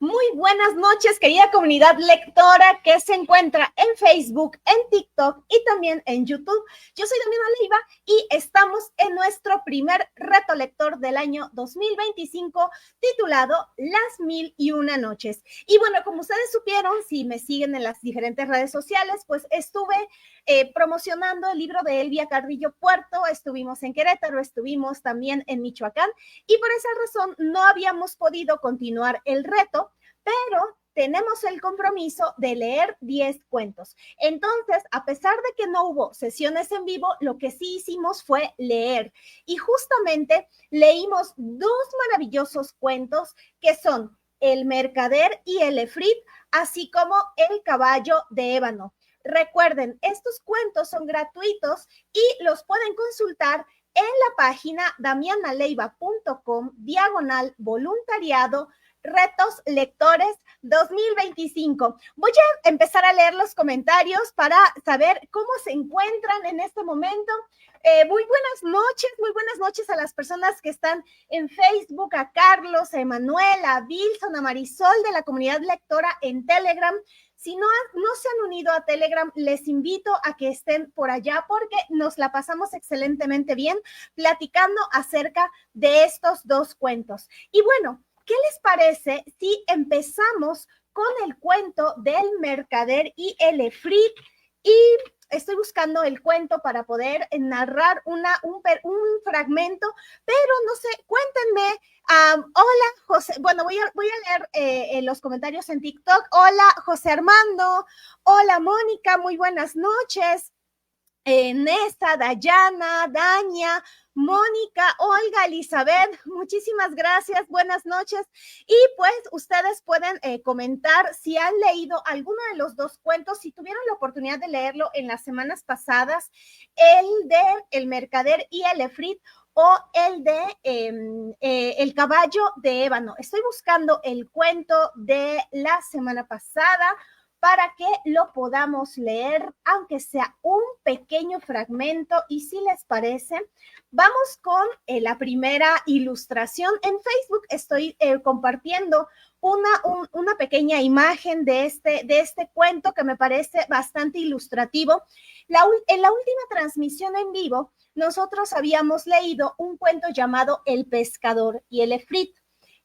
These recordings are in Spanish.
Muy buenas noches, querida comunidad lectora que se encuentra en Facebook, en TikTok y también en YouTube. Yo soy Damiana Leiva y estamos en nuestro primer reto lector del año 2025 titulado Las 1001 noches. Y bueno, como ustedes supieron, si me siguen en las diferentes redes sociales, pues estuve promocionando el libro de Elvia Carrillo Puerto. Estuvimos en Querétaro, estuvimos también en Michoacán y por esa razón no habíamos podido continuar el reto, pero tenemos el compromiso de leer 10 cuentos. Entonces, a pesar de que no hubo sesiones en vivo, lo que sí hicimos fue leer. Y justamente leímos dos maravillosos cuentos que son El Mercader y el Efrit, así como El Caballo de Ébano. Recuerden, estos cuentos son gratuitos y los pueden consultar en la página damianaleiva.com/voluntariado retos lectores 2025. Voy a empezar a leer los comentarios para saber cómo se encuentran en este momento. Muy buenas noches a las personas que están en Facebook, a Carlos, a Emanuel, a Wilson, a Marisol de la comunidad lectora en Telegram. Si no se han unido a Telegram, les invito a que estén por allá porque nos la pasamos excelentemente bien platicando acerca de estos dos cuentos. Y bueno, ¿qué les parece si empezamos con el cuento del Mercader y el Efrit? Y estoy buscando el cuento para poder narrar un fragmento, pero no sé, cuéntenme. Hola, José. Bueno, voy a leer los comentarios en TikTok. Hola, José Armando. Hola, Mónica. Muy buenas noches. Nesta, Dayana, Daña, Mónica, Olga, Elizabeth, muchísimas gracias, buenas noches. Y pues ustedes pueden comentar si han leído alguno de los dos cuentos, si tuvieron la oportunidad de leerlo en las semanas pasadas, el de El Mercader y el Efrit o el de El Caballo de Ébano. Estoy buscando el cuento de la semana pasada para que lo podamos leer, aunque sea un pequeño fragmento. Y si les parece, vamos con la primera ilustración. En Facebook estoy compartiendo una pequeña imagen de este cuento que me parece bastante ilustrativo. En la última transmisión en vivo, nosotros habíamos leído un cuento llamado El Pescador y el Efrit.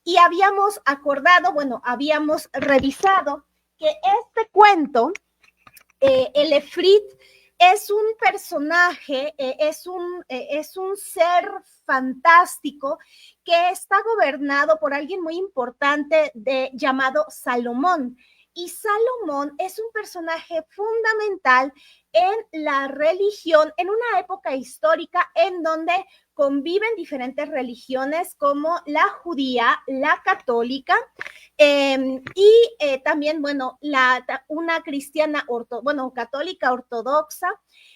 Y habíamos acordado, habíamos revisado que este cuento, el Efrit, es un personaje, es un ser fantástico que está gobernado por alguien muy importante llamado Salomón. Y Salomón es un personaje fundamental en la religión, en una época histórica en donde conviven diferentes religiones como la judía, la católica, y también, una cristiana, católica ortodoxa,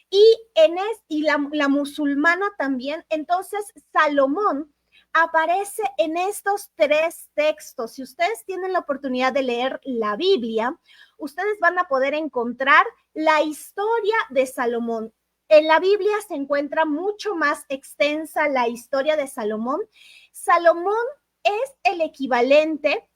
y la musulmana también. Entonces, Salomón aparece en estos tres textos. Si ustedes tienen la oportunidad de leer la Biblia, ustedes van a poder encontrar la historia de Salomón. En la Biblia se encuentra mucho más extensa la historia de Salomón. Salomón es el equivalente,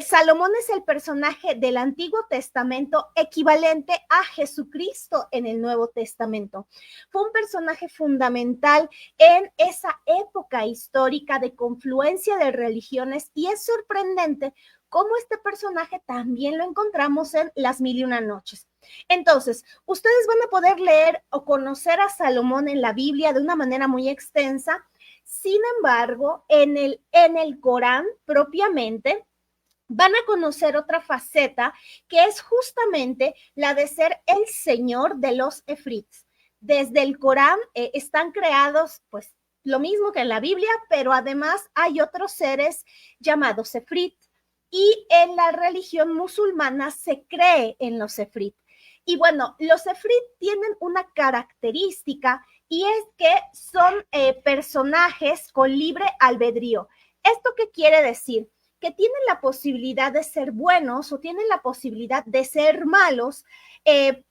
Salomón es el personaje del Antiguo Testamento equivalente a Jesucristo en el Nuevo Testamento. Fue un personaje fundamental en esa época histórica de confluencia de religiones y es sorprendente cómo este personaje también lo encontramos en Las 1001 noches. Entonces, ustedes van a poder leer o conocer a Salomón en la Biblia de una manera muy extensa. Sin embargo, en el Corán propiamente, van a conocer otra faceta que es justamente la de ser el señor de los efrits. Desde el Corán están creados, pues, lo mismo que en la Biblia, pero además hay otros seres llamados efrit. Y en la religión musulmana se cree en los efrit. Y bueno, los efrit tienen una característica y es que son personajes con libre albedrío. ¿Esto qué quiere decir? Que tienen la posibilidad de ser buenos o tienen la posibilidad de ser malos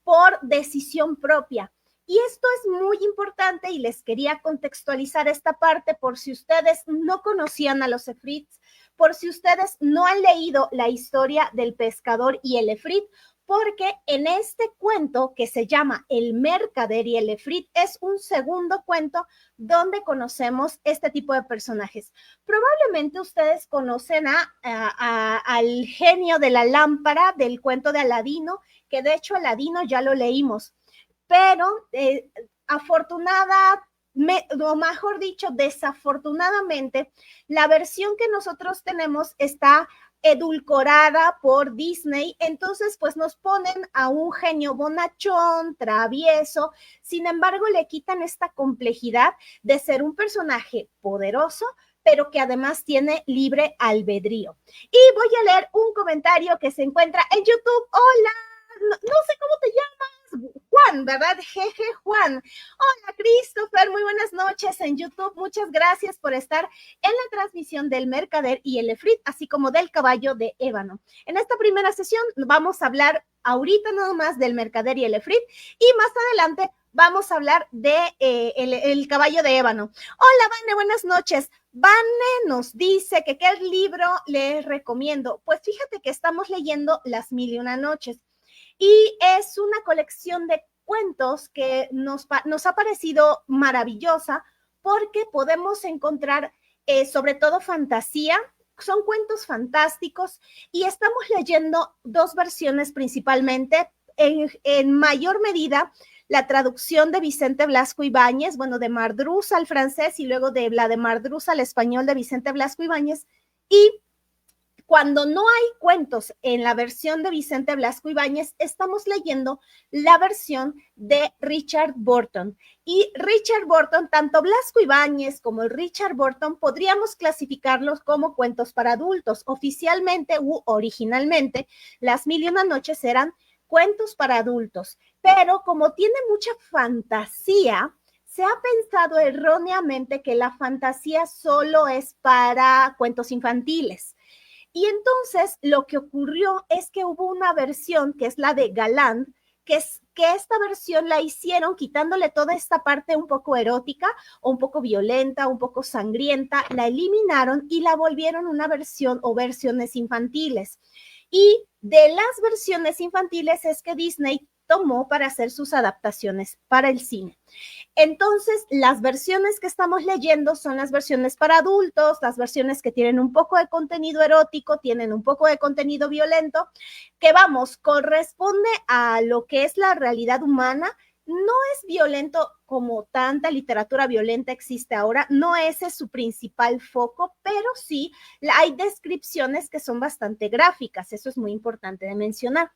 por decisión propia. Y esto es muy importante y les quería contextualizar esta parte por si ustedes no conocían a los efrits, por si ustedes no han leído la historia del pescador y el efrit, porque en este cuento que se llama El mercader y el efrit es un segundo cuento donde conocemos este tipo de personajes. Probablemente ustedes conocen al genio de la lámpara del cuento de Aladino, que de hecho Aladino ya lo leímos, pero o mejor dicho, desafortunadamente, la versión que nosotros tenemos está edulcorada por Disney, entonces pues nos ponen a un genio bonachón, travieso, sin embargo le quitan esta complejidad de ser un personaje poderoso, pero que además tiene libre albedrío. Y voy a leer un comentario que se encuentra en YouTube. Hola, no sé cómo te llamas, Juan, ¿verdad? Jeje, Juan. Hola, Christopher, muy buenas noches en YouTube. Muchas gracias por estar en la transmisión del mercader y el efrit, así como del caballo de ébano. En esta primera sesión vamos a hablar ahorita nada más del mercader y el efrit, y más adelante vamos a hablar de el caballo de ébano. Hola, Vane, buenas noches. Vane nos dice que qué libro les recomiendo. Pues fíjate que estamos leyendo Las Mil y Una Noches, y es una colección de cuentos que nos ha parecido maravillosa porque podemos encontrar sobre todo fantasía, son cuentos fantásticos, y estamos leyendo dos versiones principalmente, en mayor medida la traducción de Vicente Blasco Ibáñez, bueno, de Mardrus al francés y luego de la de Mardrus al español de Vicente Blasco Ibáñez. Y cuando no hay cuentos en la versión de Vicente Blasco Ibáñez, estamos leyendo la versión de Richard Burton. Y Richard Burton, tanto Blasco Ibáñez como el Richard Burton, podríamos clasificarlos como cuentos para adultos. Oficialmente u originalmente, Las Mil y Una Noches eran cuentos para adultos, pero como tiene mucha fantasía, se ha pensado erróneamente que la fantasía solo es para cuentos infantiles. Y entonces lo que ocurrió es que hubo una versión que es la de Galland, que esta versión la hicieron quitándole toda esta parte un poco erótica, o un poco violenta, un poco sangrienta, la eliminaron y la volvieron una versión o versiones infantiles. Y de las versiones infantiles es que Disney tomó para hacer sus adaptaciones para el cine. Entonces, las versiones que estamos leyendo son las versiones para adultos, las versiones que tienen un poco de contenido erótico, tienen un poco de contenido violento, que vamos, corresponde a lo que es la realidad humana. No es violento como tanta literatura violenta existe ahora, no ese es su principal foco, pero sí hay descripciones que son bastante gráficas, eso es muy importante de mencionar.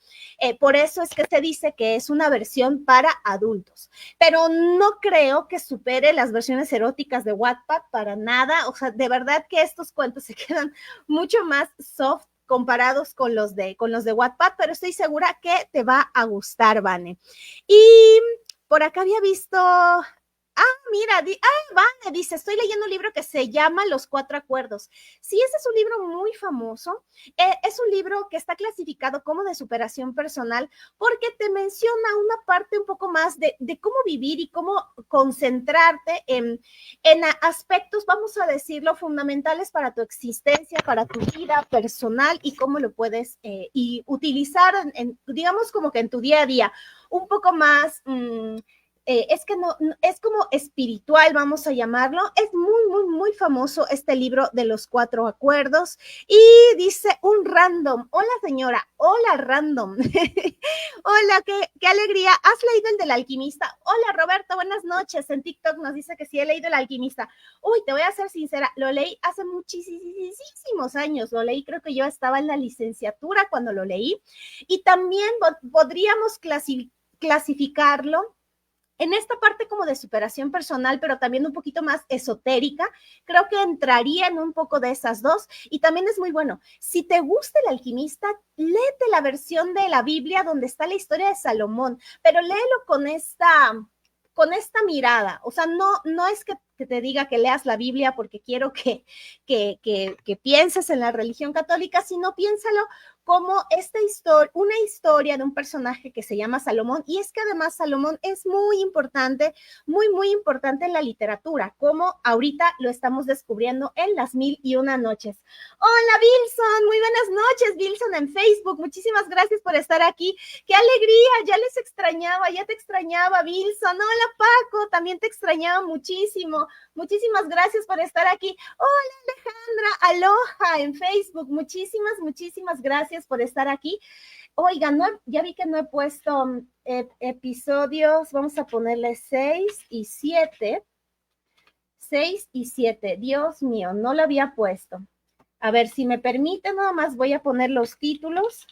Por eso es que se dice que es una versión para adultos, pero no creo que supere las versiones eróticas de Wattpad para nada. O sea, de verdad que estos cuentos se quedan mucho más soft comparados con los de Wattpad, pero estoy segura que te va a gustar, Vane. Y por acá había visto, mira, Vane dice, estoy leyendo un libro que se llama Los Cuatro Acuerdos. Sí, ese es un libro muy famoso. Es un libro que está clasificado como de superación personal porque te menciona una parte un poco más de cómo vivir y cómo concentrarte en aspectos, vamos a decirlo, fundamentales para tu existencia, para tu vida personal, y cómo lo puedes y utilizar, digamos, como que en tu día a día, un poco más... es que no, es como espiritual, vamos a llamarlo. Es muy, muy, muy famoso este libro de Los Cuatro Acuerdos. Y dice un random, hola señora, hola random. Hola, qué alegría. ¿Has leído el del alquimista? Hola Roberto, buenas noches. En TikTok nos dice que sí he leído el alquimista. Uy, te voy a ser sincera, lo leí hace muchísimos años. Lo leí, creo que yo estaba en la licenciatura cuando lo leí. Y también podríamos clasificarlo en esta parte como de superación personal, pero también un poquito más esotérica. Creo que entraría en un poco de esas dos, y también es muy bueno. Si te gusta el alquimista, léete la versión de la Biblia donde está la historia de Salomón, pero léelo con esta mirada. O sea, no es que te diga que leas la Biblia porque quiero que pienses en la religión católica, sino piénsalo como una historia de un personaje que se llama Salomón, y es que además Salomón es muy importante, muy, muy importante en la literatura, como ahorita lo estamos descubriendo en Las Mil y Una Noches. Hola, Wilson, muy buenas noches, Wilson en Facebook, muchísimas gracias por estar aquí. ¡Qué alegría! Ya les extrañaba, ya te extrañaba, Wilson. Hola, Paco, también te extrañaba muchísimo. Muchísimas gracias por estar aquí. Hola, Alejandra, aloha en Facebook. Muchísimas, muchísimas gracias por estar aquí. Oigan, ya vi que no he puesto episodios. Vamos a ponerle 6 y 7. 6 y 7. Dios mío, no lo había puesto. A ver, si me permite, nada más voy a poner los títulos.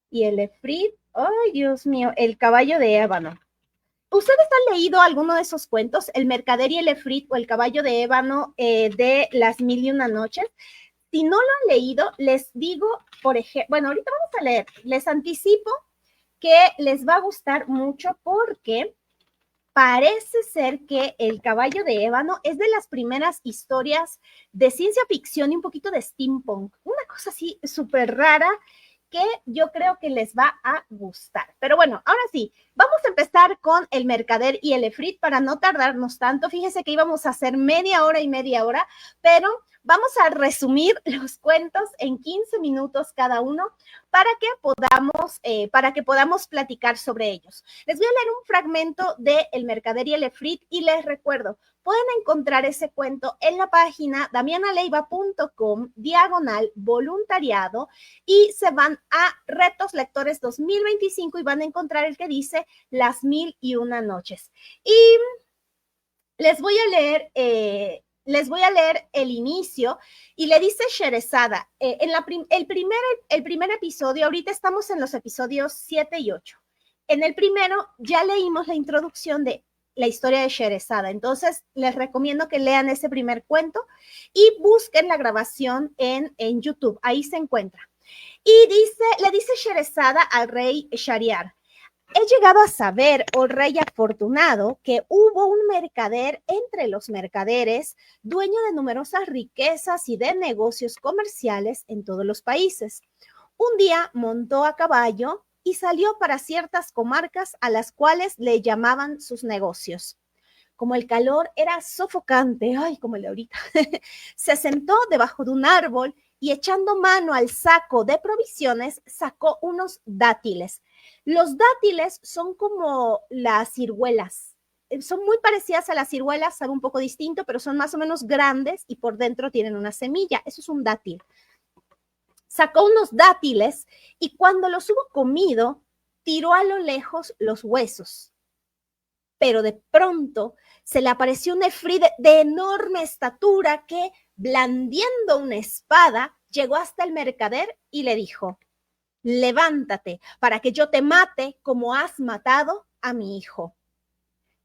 Y el Efrit, ay, Dios mío, el caballo de ébano. ¿Ustedes han leído alguno de esos cuentos? El mercader y el Efrit o el caballo de ébano de Las Mil y Una Noches. Si no lo han leído, les digo, por ejemplo, bueno, ahorita vamos a leer, les anticipo que les va a gustar mucho porque parece ser que El caballo de ébano es de las primeras historias de ciencia ficción y un poquito de steampunk, una cosa así súper rara que yo creo que les va a gustar. Pero bueno, ahora sí, vamos a empezar con El mercader y el Efrit para no tardarnos tanto. Fíjese que íbamos a hacer media hora y media hora, pero vamos a resumir los cuentos en 15 minutos cada uno para que podamos platicar sobre ellos. Les voy a leer un fragmento de El mercader y el Efrit y les recuerdo, pueden encontrar ese cuento en la página damianaleiva.com/voluntariado y se van a Retos Lectores 2025 y van a encontrar el que dice Las Mil y Una Noches. Y les voy a leer el inicio y le dice Sherezada, el primer episodio, ahorita estamos en los episodios 7 y 8. En el primero ya leímos la introducción de la historia de Sherezada, entonces les recomiendo que lean ese primer cuento y busquen la grabación en YouTube, ahí se encuentra. Y le dice Sherezada al rey Shahriar, he llegado a saber, oh rey afortunado, que hubo un mercader entre los mercaderes, dueño de numerosas riquezas y de negocios comerciales en todos los países. Un día montó a caballo y salió para ciertas comarcas a las cuales le llamaban sus negocios. Como el calor era sofocante, ay, como el de ahorita, se sentó debajo de un árbol y echando mano al saco de provisiones, sacó unos dátiles. Los dátiles son como las ciruelas. Son muy parecidas a las ciruelas, sabe un poco distinto, pero son más o menos grandes y por dentro tienen una semilla. Eso es un dátil. Sacó unos dátiles y cuando los hubo comido, tiró a lo lejos los huesos. Pero de pronto se le apareció un efrit de enorme estatura que, blandiendo una espada, llegó hasta el mercader y le dijo, levántate para que yo te mate como has matado a mi hijo.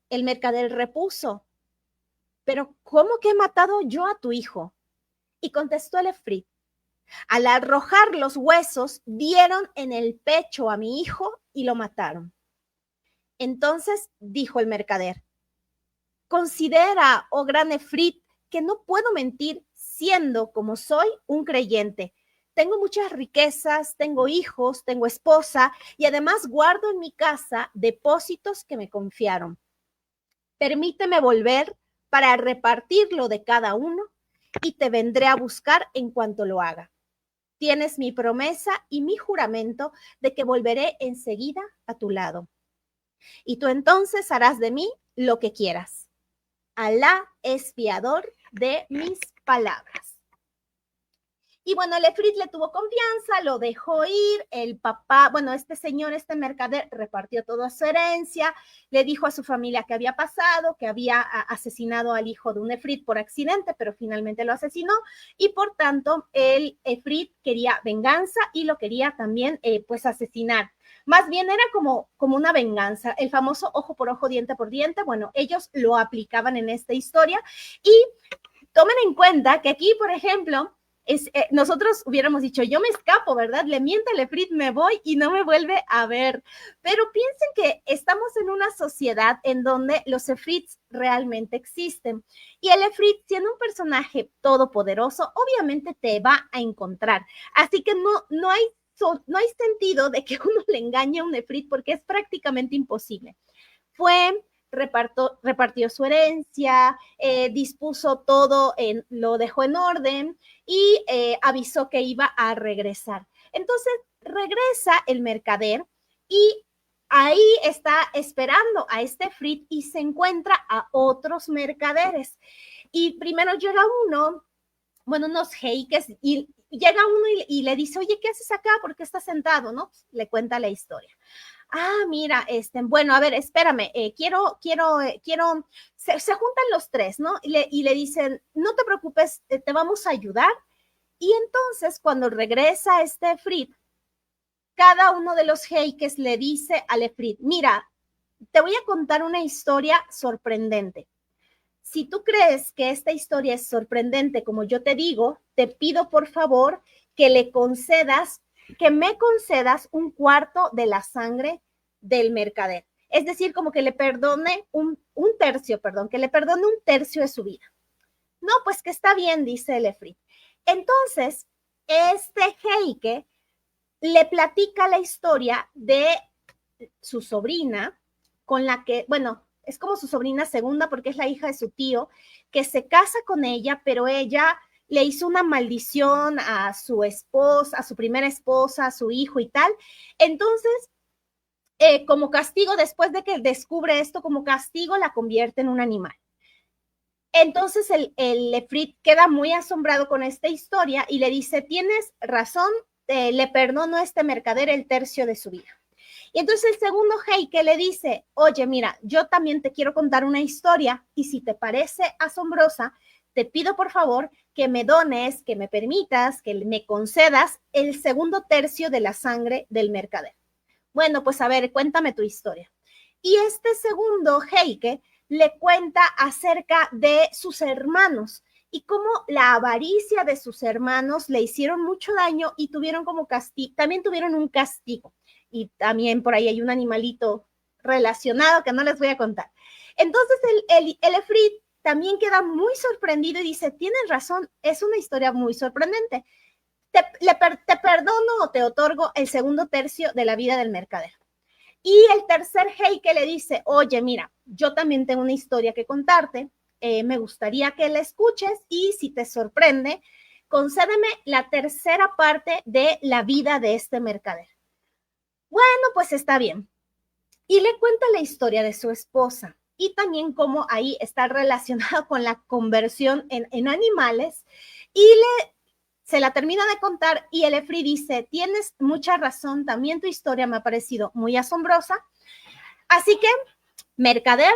El mercader repuso, pero ¿cómo que he matado yo a tu hijo? Y contestó el efrit, al arrojar los huesos, dieron en el pecho a mi hijo y lo mataron. Entonces dijo el mercader, considera, oh gran efrit, que no puedo mentir siendo como soy un creyente. Tengo muchas riquezas, tengo hijos, tengo esposa y además guardo en mi casa depósitos que me confiaron. Permíteme volver para repartirlo de cada uno y te vendré a buscar en cuanto lo haga. Tienes mi promesa y mi juramento de que volveré enseguida a tu lado. Y tú entonces harás de mí lo que quieras. Alá es fiador de mis palabras. Y bueno, el efrit le tuvo confianza, lo dejó ir, el papá, bueno, este señor, este mercader, repartió toda su herencia, le dijo a su familia qué había pasado, que había asesinado al hijo de un efrit por accidente, pero finalmente lo asesinó, y por tanto el efrit quería venganza y lo quería también pues asesinar. Más bien era como una venganza, el famoso ojo por ojo, diente por diente. Bueno, ellos lo aplicaban en esta historia y tomen en cuenta que aquí, por ejemplo, nosotros hubiéramos dicho, yo me escapo, ¿verdad? Le miento al efrit, me voy y no me vuelve a ver. Pero piensen que estamos en una sociedad en donde los efrits realmente existen. Y el efrit, siendo un personaje todopoderoso, obviamente te va a encontrar. Así que no hay no hay sentido de que uno le engañe a un efrit porque es prácticamente imposible. Fue, repartió su herencia, dispuso todo, lo dejó en orden y avisó que iba a regresar. Entonces regresa el mercader y ahí está esperando a este efrit y se encuentra a otros mercaderes. Y primero llega uno, bueno, unos jeiques, y llega uno y le dice, oye, ¿qué haces acá? ¿Por qué estás sentado? ¿No? Le cuenta la historia. Ah, mira, bueno, a ver, espérame, se juntan los tres, ¿no? Y le dicen, no te preocupes, te vamos a ayudar. Y entonces, cuando regresa este efrit, cada uno de los jeiques le dice al efrit, mira, te voy a contar una historia sorprendente. Si tú crees que esta historia es sorprendente, como yo te digo, te pido por favor que me concedas un cuarto de la sangre del mercader. Es decir, como que le perdone un tercio, que le perdone un tercio de su vida. No, pues que está bien, dice el efrit. Entonces, este jeique le platica la historia de su sobrina, con la que, bueno, es como su sobrina segunda porque es la hija de su tío, que se casa con ella, pero ella le hizo una maldición a su esposa, a su primera esposa, a su hijo y tal. Entonces, como castigo, después de que descubre esto, como castigo, la convierte en un animal. Entonces el efrit queda muy asombrado con esta historia y le dice, tienes razón, le perdono a este mercader el tercio de su vida. Y entonces el segundo jeique le dice, oye, mira, yo también te quiero contar una historia y si te parece asombrosa, te pido por favor que me dones, que me permitas, que me concedas el segundo tercio de la sangre del mercader. Bueno, pues a ver, cuéntame tu historia. Y este segundo jeique le cuenta acerca de sus hermanos y cómo la avaricia de sus hermanos le hicieron mucho daño y tuvieron como castigo, también tuvieron un castigo. Y también por ahí hay un animalito relacionado que no les voy a contar. Entonces el efrit también queda muy sorprendido y dice, tienes razón, es una historia muy sorprendente. Te perdono o te otorgo el segundo tercio de la vida del mercader. Y el tercer jeique le dice, oye, mira, yo también tengo una historia que contarte, me gustaría que la escuches y si te sorprende, concédeme la tercera parte de la vida de este mercader. Bueno, pues está bien. Y le cuenta la historia de su esposa y también cómo ahí está relacionado con la conversión en animales y se la termina de contar y el efrit dice, tienes mucha razón, también tu historia me ha parecido muy asombrosa, así que, mercader,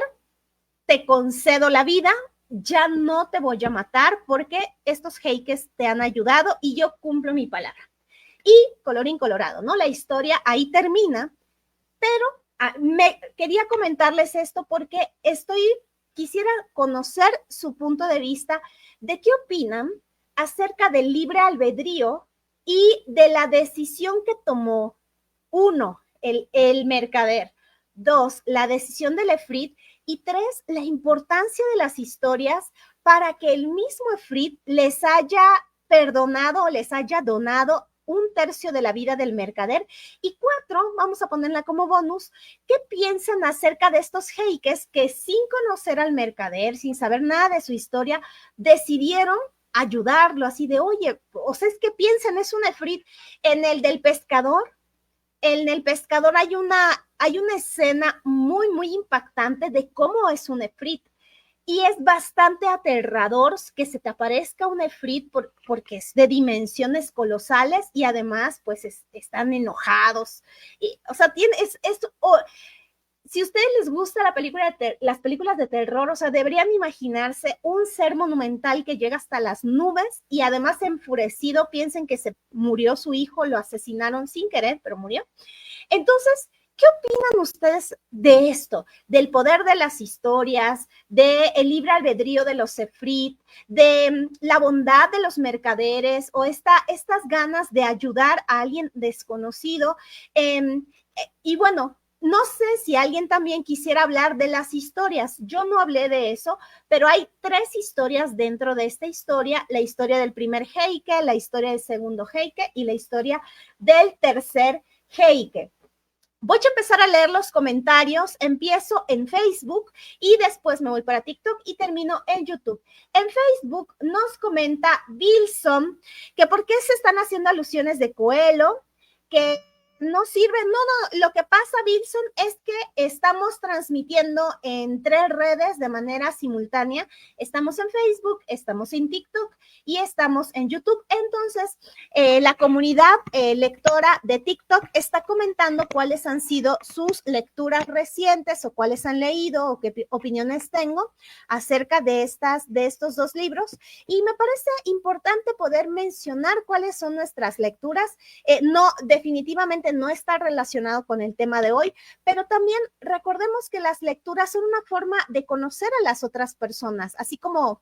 te concedo la vida, ya no te voy a matar porque estos jeiques te han ayudado y yo cumplo mi palabra. Y colorín colorado, ¿no? La historia ahí termina, pero quería comentarles esto porque quisiera conocer su punto de vista de qué opinan acerca del libre albedrío y de la decisión que tomó, uno, el mercader, dos, la decisión del efrit y tres, la importancia de las historias para que el mismo efrit les haya perdonado o les haya donado un tercio de la vida del mercader. Y cuatro, vamos a ponerla como bonus, ¿qué piensan acerca de estos jeiques que sin conocer al mercader, sin saber nada de su historia, decidieron ayudarlo así de, oye, o sea, es que piensan, es un efrit. En el del pescador, en el pescador hay una escena muy, muy impactante de cómo es un efrit. Y es bastante aterrador que se te aparezca un efrit porque es de dimensiones colosales y además pues están enojados. O sea, si a ustedes les gusta las películas de terror, o sea, deberían imaginarse un ser monumental que llega hasta las nubes y además enfurecido, piensen que se murió su hijo, lo asesinaron sin querer, pero murió. Entonces, ¿qué opinan ustedes de esto? Del poder de las historias, del libre albedrío de los efrit, de la bondad de los mercaderes o estas ganas de ayudar a alguien desconocido. Y bueno, no sé si alguien también quisiera hablar de las historias. Yo no hablé de eso, pero hay 3 historias dentro de esta historia: la historia del primer Heike, la historia del segundo Heike y la historia del tercer Heike. Voy a empezar a leer los comentarios. Empiezo en Facebook y después me voy para TikTok y termino en YouTube. En Facebook nos comenta Wilson que por qué se están haciendo alusiones de Coelho, que no sirve. No, lo que pasa, Wilson, es que estamos transmitiendo en 3 redes de manera simultánea. Estamos en Facebook, estamos en TikTok y estamos en YouTube. Entonces, la comunidad lectora de TikTok está comentando cuáles han sido sus lecturas recientes o cuáles han leído o qué opiniones tengo acerca de estos 2 libros. Y me parece importante poder mencionar cuáles son nuestras lecturas. No, definitivamente no está relacionado con el tema de hoy, pero también recordemos que las lecturas son una forma de conocer a las otras personas, así como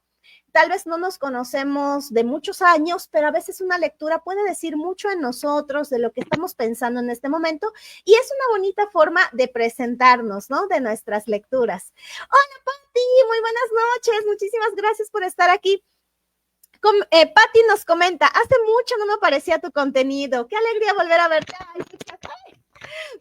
tal vez no nos conocemos de muchos años, pero a veces una lectura puede decir mucho en nosotros, de lo que estamos pensando en este momento, y es una bonita forma de presentarnos, ¿no? De nuestras lecturas. Hola, Pati, muy buenas noches, muchísimas gracias por estar aquí. Pati nos comenta, hace mucho no me aparecía tu contenido, qué alegría volver a verte. Ay,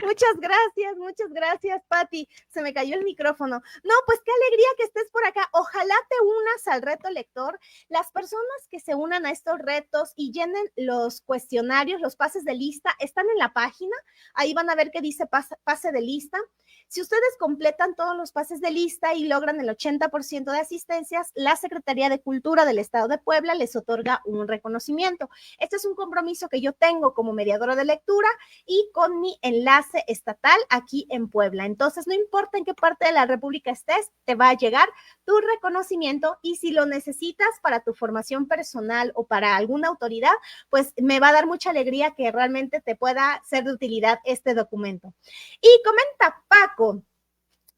muchas gracias, Pati. Se me cayó el micrófono. No, pues qué alegría que estés por acá. Ojalá te unas al reto lector. Las personas que se unan a estos retos y llenen los cuestionarios, los pases de lista, están en la página. Ahí van a ver que dice pase de lista. Si ustedes completan todos los pases de lista y logran el 80% de asistencias, la Secretaría de Cultura del Estado de Puebla les otorga un reconocimiento. Este es un compromiso que yo tengo como mediadora de lectura y con mi enlace estatal aquí en Puebla. Entonces, no importa en qué parte de la República estés, te va a llegar tu reconocimiento, y si lo necesitas para tu formación personal o para alguna autoridad, pues me va a dar mucha alegría que realmente te pueda ser de utilidad este documento. Y comenta Paco.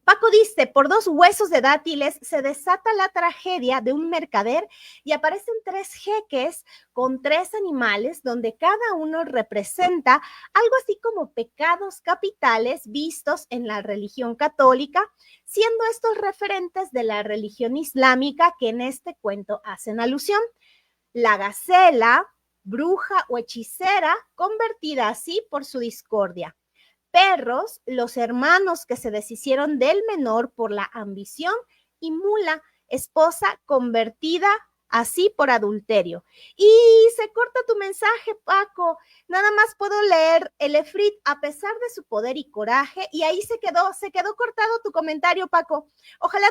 Paco dice, por 2 huesos de dátiles se desata la tragedia de un mercader y aparecen 3 jeques con 3 animales donde cada uno representa algo así como pecados capitales vistos en la religión católica, siendo estos referentes de la religión islámica que en este cuento hacen alusión. La gacela, bruja o hechicera, convertida así por su discordia. Perros, los hermanos que se deshicieron del menor por la ambición, y mula, esposa convertida así por adulterio. Y se corta tu mensaje, Paco. Nada más puedo leer el Efrit a pesar de su poder y coraje, y ahí se quedó cortado tu comentario, Paco. Ojalá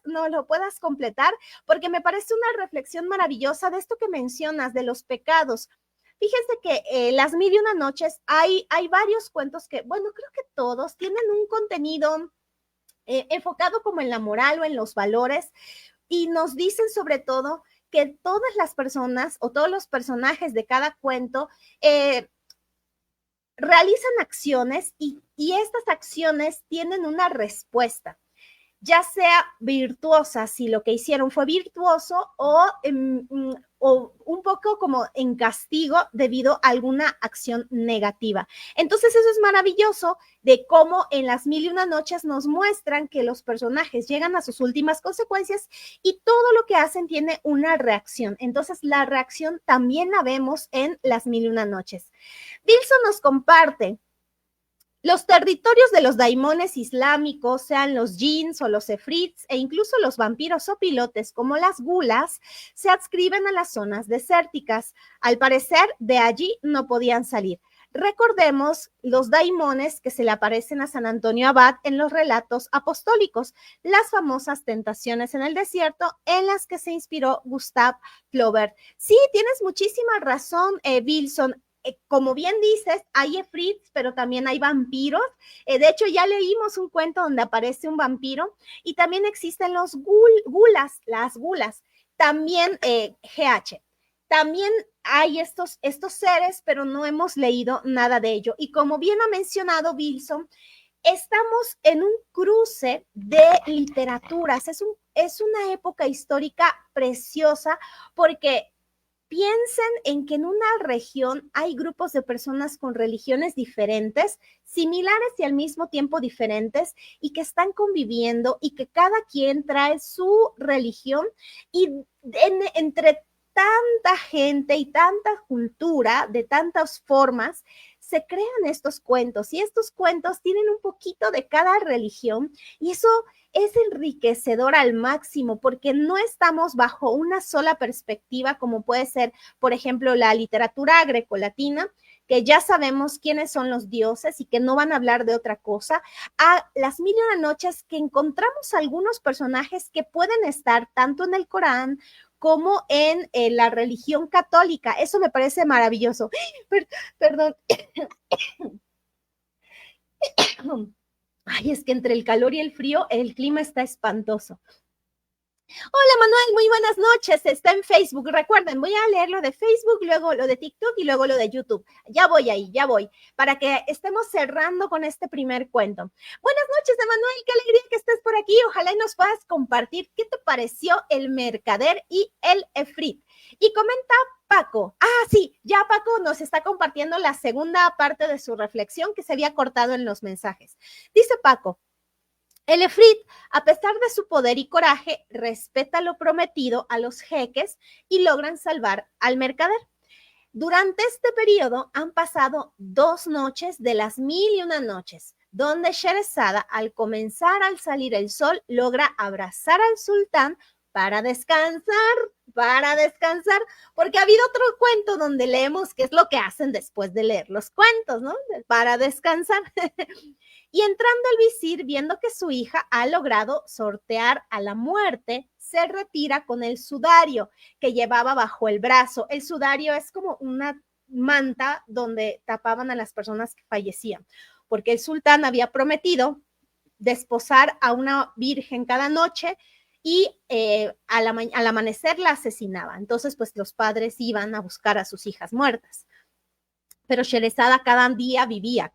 nos lo puedas completar, porque me parece una reflexión maravillosa de esto que mencionas, de los pecados. Fíjense que Las Mil y Una Noches, hay varios cuentos que, bueno, creo que todos tienen un contenido enfocado como en la moral o en los valores, y nos dicen sobre todo que todas las personas o todos los personajes de cada cuento realizan acciones, y estas acciones tienen una respuesta, ya sea virtuosa, si lo que hicieron fue virtuoso, o un poco como en castigo debido a alguna acción negativa. Entonces eso es maravilloso de cómo en Las Mil y Una Noches nos muestran que los personajes llegan a sus últimas consecuencias y todo lo que hacen tiene una reacción. Entonces la reacción también la vemos en Las Mil y Una Noches. Wilson nos comparte: los territorios de los daimones islámicos, sean los jinns o los efrits, e incluso los vampiros o pilotes como las gulas, se adscriben a las zonas desérticas. Al parecer, de allí no podían salir. Recordemos los daimones que se le aparecen a San Antonio Abad en los relatos apostólicos, las famosas tentaciones en el desierto en las que se inspiró Gustave Flaubert. Sí, tienes muchísima razón, Wilson. Como bien dices, hay efrits, pero también hay vampiros. De hecho, ya leímos un cuento donde aparece un vampiro, y también existen los gulas, las gulas, también GH. También hay estos seres, pero no hemos leído nada de ello. Y como bien ha mencionado Wilson, estamos en un cruce de literaturas. Es una época histórica preciosa, porque piensen en que en una región hay grupos de personas con religiones diferentes, similares y al mismo tiempo diferentes, y que están conviviendo y que cada quien trae su religión y entre tanta gente y tanta cultura, de tantas formas, se crean estos cuentos y estos cuentos tienen un poquito de cada religión y eso es enriquecedor al máximo porque no estamos bajo una sola perspectiva como puede ser, por ejemplo, la literatura grecolatina, que ya sabemos quiénes son los dioses y que no van a hablar de otra cosa, a las mil y una noches que encontramos algunos personajes que pueden estar tanto en el Corán como en la religión católica. Eso me parece maravilloso. Perdón. Ay, es que entre el calor y el frío, el clima está espantoso. Hola Manuel, muy buenas noches. Está en Facebook. Recuerden, voy a leer lo de Facebook, luego lo de TikTok y luego lo de YouTube. Ya voy ahí, ya voy, para que estemos cerrando con este primer cuento. Buenas noches, Manuel, qué alegría que estés por aquí. Ojalá y nos puedas compartir qué te pareció el mercader y el efrit. Y comenta Paco. Sí, ya Paco nos está compartiendo la segunda parte de su reflexión que se había cortado en los mensajes. Dice Paco, el efrit, a pesar de su poder y coraje, respeta lo prometido a los jeques y logran salvar al mercader. Durante este periodo han pasado 2 noches de las 1001 noches, donde Sherezada, al comenzar al salir el sol, logra abrazar al sultán para descansar, porque ha habido otro cuento donde leemos qué es lo que hacen después de leer los cuentos, ¿no? Para descansar. Y entrando el visir, viendo que su hija ha logrado sortear a la muerte, se retira con el sudario que llevaba bajo el brazo. El sudario es como una manta donde tapaban a las personas que fallecían, porque el sultán había prometido desposar a una virgen cada noche y al amanecer la asesinaba. Entonces, pues los padres iban a buscar a sus hijas muertas. Pero Sherezada cada día vivía,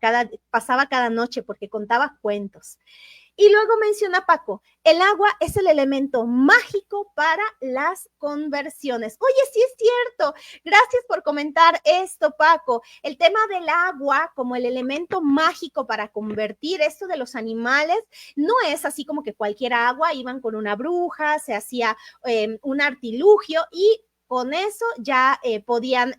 pasaba cada noche porque contaba cuentos. Y luego menciona Paco, el agua es el elemento mágico para las conversiones. Oye, sí es cierto. Gracias por comentar esto, Paco. El tema del agua como el elemento mágico para convertir esto de los animales no es así como que cualquier agua, iban con una bruja, se hacía un artilugio y con eso ya podían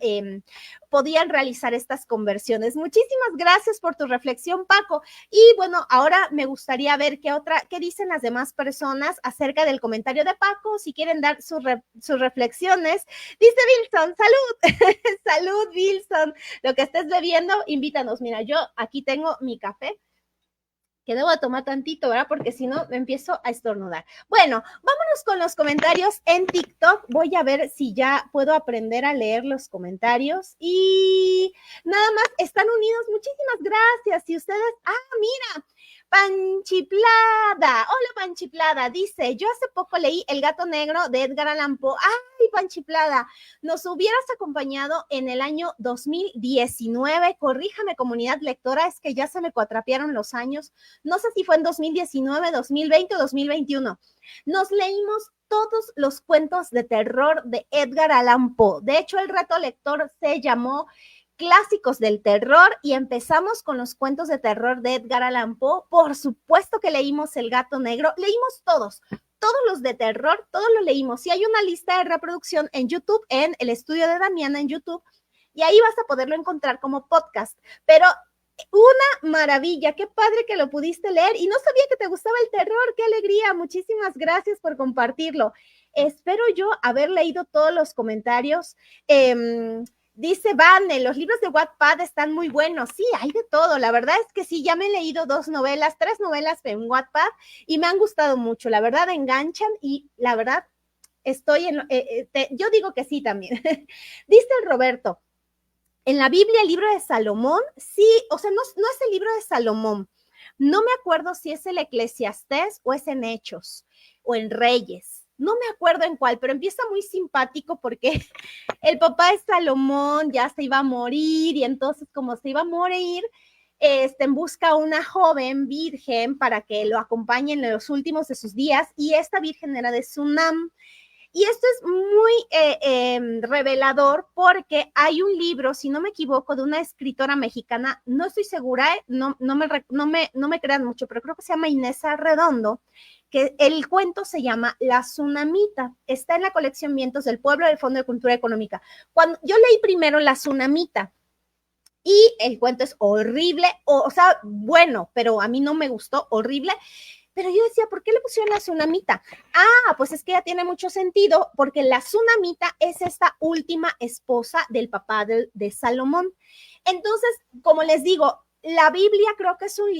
realizar estas conversiones. Muchísimas gracias por tu reflexión, Paco. Y bueno, ahora me gustaría ver qué dicen las demás personas acerca del comentario de Paco, si quieren dar sus reflexiones. Dice Wilson, salud, salud, Wilson. Lo que estés bebiendo, invítanos. Mira, yo aquí tengo mi café, que debo tomar tantito, ¿verdad? Porque si no, me empiezo a estornudar. Bueno, vámonos con los comentarios en TikTok. Voy a ver si ya puedo aprender a leer los comentarios. Y nada más, están unidos. Muchísimas gracias. Y ustedes, mira, Panchiplada. Hola, Panchiplada. Dice, yo hace poco leí El gato negro de Edgar Allan Poe. ¡Ay, Panchiplada! Nos hubieras acompañado en el año 2019. Corríjame, comunidad lectora, es que ya se me cuatrapearon los años. No sé si fue en 2019, 2020 o 2021. Nos leímos todos los cuentos de terror de Edgar Allan Poe. De hecho, el reto lector se llamó Clásicos del Terror y empezamos con los cuentos de terror de Edgar Allan Poe. Por supuesto que leímos El gato negro, leímos todos los de terror, todos los leímos. Y hay una lista de reproducción en YouTube, en el estudio de Damiana en YouTube, y ahí vas a poderlo encontrar como podcast. Pero una maravilla, qué padre que lo pudiste leer y no sabía que te gustaba el terror, qué alegría, muchísimas gracias por compartirlo. Espero yo haber leído todos los comentarios. Dice Vane, los libros de Wattpad están muy buenos. Sí, hay de todo. La verdad es que sí, ya me he leído 3 novelas en Wattpad y me han gustado mucho. La verdad, enganchan y la verdad, yo digo que sí también. Dice el Roberto, en la Biblia, el libro de Salomón, sí, o sea, no es el libro de Salomón. No me acuerdo si es el Eclesiastés o es en Hechos o en Reyes. No me acuerdo en cuál, pero empieza muy simpático porque el papá de Salomón ya se iba a morir y entonces como se iba a morir, busca a una joven virgen para que lo acompañe en los últimos de sus días y esta virgen era de Sunam. Y esto es muy revelador porque hay un libro, si no me equivoco, de una escritora mexicana, no estoy segura, no me crean mucho, pero creo que se llama Inés Arredondo, que el cuento se llama La Tsunamita, está en la colección Vientos del Pueblo del Fondo de Cultura Económica. Cuando yo leí primero La Tsunamita, y el cuento es horrible, o sea, bueno, pero a mí no me gustó, horrible. Pero yo decía, ¿por qué le pusieron la tsunamita? Ah, pues es que ya tiene mucho sentido, porque la tsunamita es esta última esposa del papá de Salomón. Entonces, como les digo, la Biblia creo que son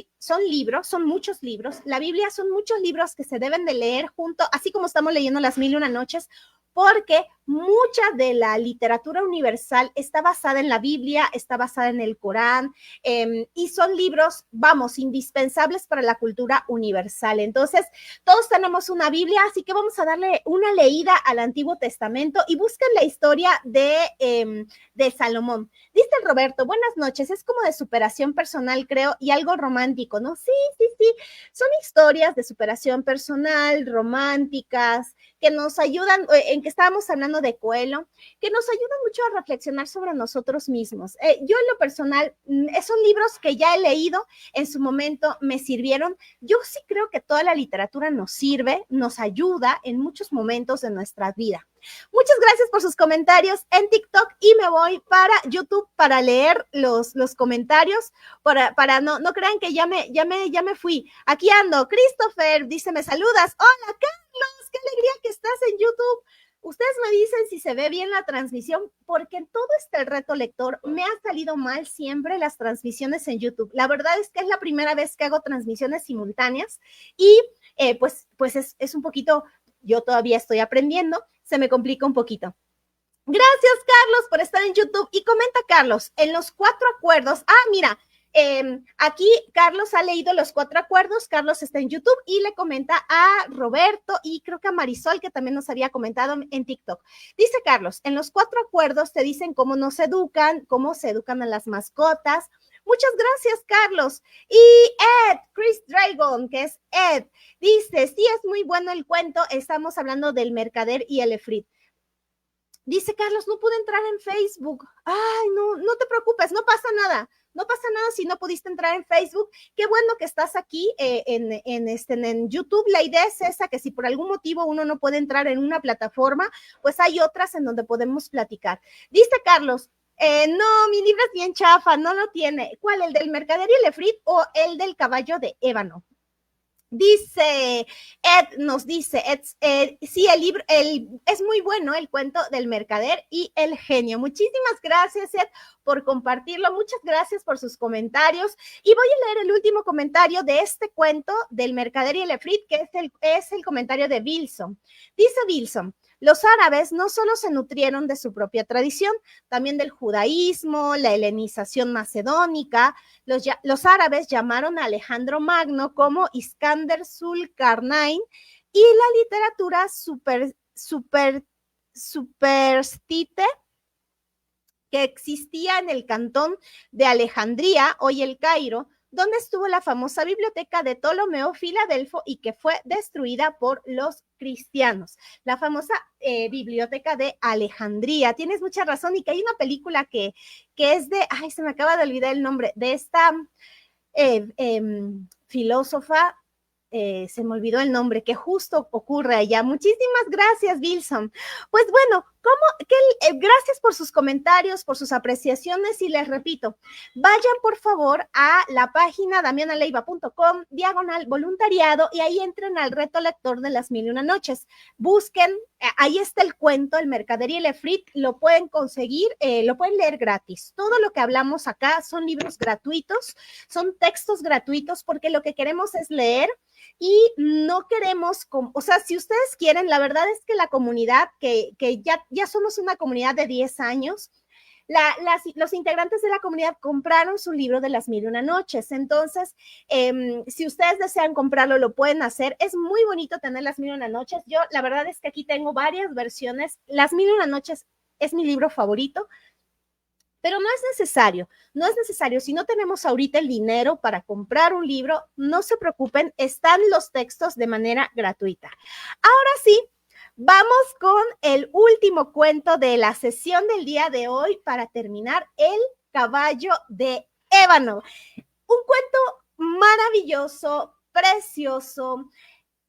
libros, son muchos libros. La Biblia son muchos libros que se deben de leer junto, así como estamos leyendo las 1001 noches, porque mucha de la literatura universal está basada en la Biblia, está basada en el Corán, y son libros, vamos, indispensables para la cultura universal. Entonces, todos tenemos una Biblia, así que vamos a darle una leída al Antiguo Testamento y busquen la historia de Salomón. Dice el Roberto, buenas noches, es como de superación personal, creo, y algo romántico, ¿no? Sí, sí, sí, son historias de superación personal, románticas, que nos ayudan, en que estábamos hablando de Coelho, que nos ayudan mucho a reflexionar sobre nosotros mismos. Yo en lo personal, son libros que ya he leído, en su momento me sirvieron. Yo sí creo que toda la literatura nos sirve, nos ayuda en muchos momentos de nuestra vida. Muchas gracias por sus comentarios en TikTok y me voy para YouTube para leer los comentarios, para no crean que ya me fui. Aquí ando. Christopher dice, me saludas. Hola, Carlos, qué alegría que estás en YouTube. Ustedes me dicen si se ve bien la transmisión, porque en todo este reto lector me han salido mal siempre las transmisiones en YouTube. La verdad es que es la primera vez que hago transmisiones simultáneas y pues es un poquito, yo todavía estoy aprendiendo, se me complica un poquito. Gracias, Carlos, por estar en YouTube. Y comenta, Carlos, en los 4 acuerdos. Mira, aquí Carlos ha leído los 4 acuerdos. Carlos está en YouTube y le comenta a Roberto y creo que a Marisol, que también nos había comentado en TikTok. Dice Carlos, en los 4 acuerdos te dicen cómo nos educan, cómo se educan a las mascotas. Muchas gracias, Carlos. Y Ed, Chris Dragon, que es Ed, dice, sí, es muy bueno el cuento. Estamos hablando del mercader y el efrit. Dice Carlos, no pude entrar en Facebook. Ay, no te preocupes, no pasa nada. No pasa nada si no pudiste entrar en Facebook. Qué bueno que estás aquí en YouTube. La idea es esa, que si por algún motivo uno no puede entrar en una plataforma, pues hay otras en donde podemos platicar. Dice Carlos, no, mi libro es bien chafa, no lo tiene. ¿Cuál? ¿El del mercader y el efrit o el del caballo de ébano? Dice Ed, nos dice, sí, el libro es muy bueno, el cuento del mercader y el genio. Muchísimas gracias, Ed, por compartirlo. Muchas gracias por sus comentarios. Y voy a leer el último comentario de este cuento del mercader y el efrit, que es el comentario de Bilson. Dice Bilson, los árabes no solo se nutrieron de su propia tradición, también del judaísmo, la helenización macedónica. Los árabes llamaron a Alejandro Magno como Iskander Zulkarnain y la literatura superstite que existía en el cantón de Alejandría, hoy el Cairo, donde estuvo la famosa biblioteca de Ptolomeo Filadelfo y que fue destruida por los cristianos. La famosa biblioteca de Alejandría. Tienes mucha razón, y que hay una película que es de, ay, se me acaba de olvidar el nombre, de esta filósofa, se me olvidó el nombre, que justo ocurre allá. Muchísimas gracias, Wilson. Pues bueno, gracias por sus comentarios, por sus apreciaciones, y les repito, vayan por favor a la página damianaleiva.com/voluntariado y ahí entren al reto lector de las 1001 noches. Busquen, ahí está el cuento, el mercader y el efrit, lo pueden conseguir, lo pueden leer gratis. Todo lo que hablamos acá son libros gratuitos, son textos gratuitos, porque lo que queremos es leer y no queremos, o sea, si ustedes quieren, la verdad es que la comunidad, que ya somos una comunidad de 10 años, los integrantes de la comunidad compraron su libro de las 1001 noches. Entonces, si ustedes desean comprarlo, lo pueden hacer. Es muy bonito tener las 1001 noches. Yo, la verdad es que aquí tengo varias versiones. Las 1001 noches es mi libro favorito. Pero no es necesario. Si no tenemos ahorita el dinero para comprar un libro, no se preocupen, están los textos de manera gratuita. Ahora sí, Vamos con el último cuento de la sesión del día de hoy para terminar, El caballo de ébano. Un cuento maravilloso, precioso.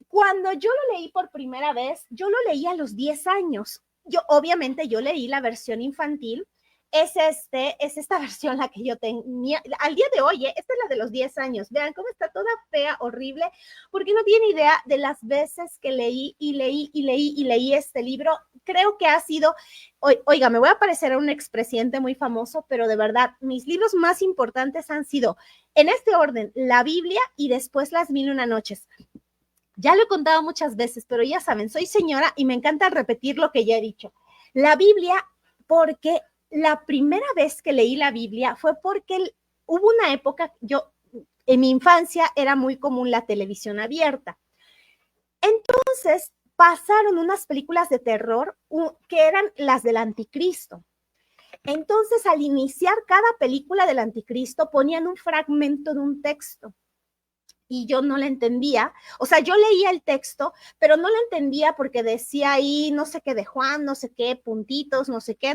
Cuando yo lo leí por primera vez, yo lo leí a los 10 años. Obviamente, yo leí la versión infantil. Es esta versión la que yo tenía al día de hoy. Esta es la de los 10 años. Vean cómo está toda fea, horrible, porque no tiene idea de las veces que leí este libro. Creo que ha sido, oiga, me voy a parecer a un expresidente muy famoso, pero de verdad, mis libros más importantes han sido, en este orden, la Biblia y después Las Mil y una Noches. Ya lo he contado muchas veces, pero ya saben, soy señora y me encanta repetir lo que ya he dicho. La Biblia, porque la primera vez que leí la Biblia fue porque hubo una época, en mi infancia era muy común la televisión abierta. Entonces pasaron unas películas de terror que eran las del Anticristo. Entonces, al iniciar cada película del Anticristo, ponían un fragmento de un texto. Y yo no la entendía, o sea, yo leía el texto, pero no la entendía porque decía ahí no sé qué de Juan, no sé qué, puntitos, no sé qué,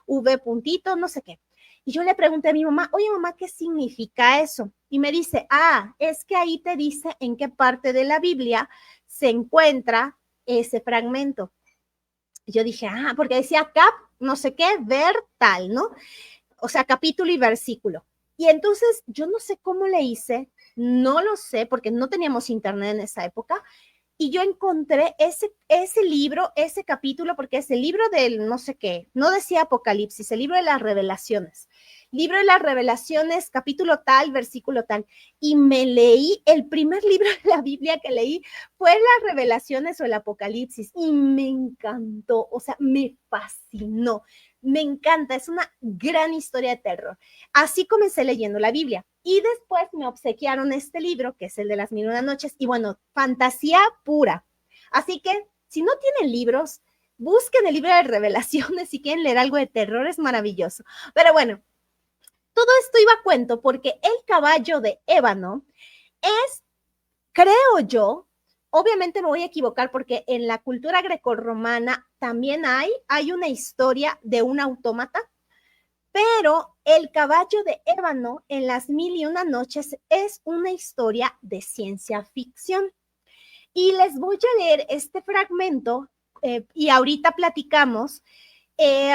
V puntitos, no sé qué. Y yo le pregunté a mi mamá, oye mamá, ¿qué significa eso? Y me dice, es que ahí te dice en qué parte de la Biblia se encuentra ese fragmento. Y yo dije, porque decía cap, no sé qué, ver tal, ¿no? O sea, capítulo y versículo. Y entonces yo no sé cómo le hice, no lo sé, porque no teníamos internet en esa época, y yo encontré ese libro, ese capítulo, porque es el libro del no sé qué, no decía Apocalipsis, el libro de las revelaciones. Libro de las revelaciones, capítulo tal, versículo tal. Y me leí, el primer libro de la Biblia que leí fue las revelaciones o el Apocalipsis, y me encantó, o sea, me fascinó. Me encanta, es una gran historia de terror. Así comencé leyendo la Biblia y después me obsequiaron este libro, que es el de Las Mil y una Noches, y bueno, fantasía pura. Así que, si no tienen libros, busquen el libro de Revelaciones si quieren leer algo de terror, es maravilloso. Pero bueno, todo esto iba a cuento porque El caballo de ébano es, creo yo, obviamente me voy a equivocar porque en la cultura grecorromana también hay una historia de un autómata, pero El caballo de ébano en Las Mil y una Noches es una historia de ciencia ficción. Y les voy a leer este fragmento y ahorita platicamos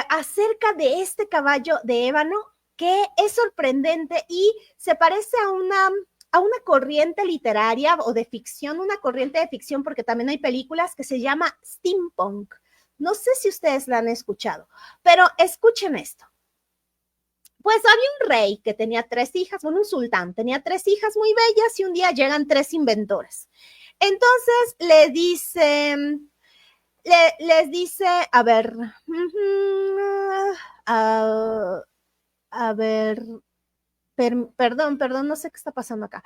acerca de este caballo de ébano que es sorprendente y se parece a una corriente literaria o de ficción, una corriente de ficción, porque también hay películas que se llama steampunk. No sé si ustedes la han escuchado, pero escuchen esto. Pues había un rey que tenía 3 hijas, bueno, un sultán, tenía 3 hijas muy bellas y un día llegan 3 inventores. Entonces les dice, a ver, perdón, no sé qué está pasando acá.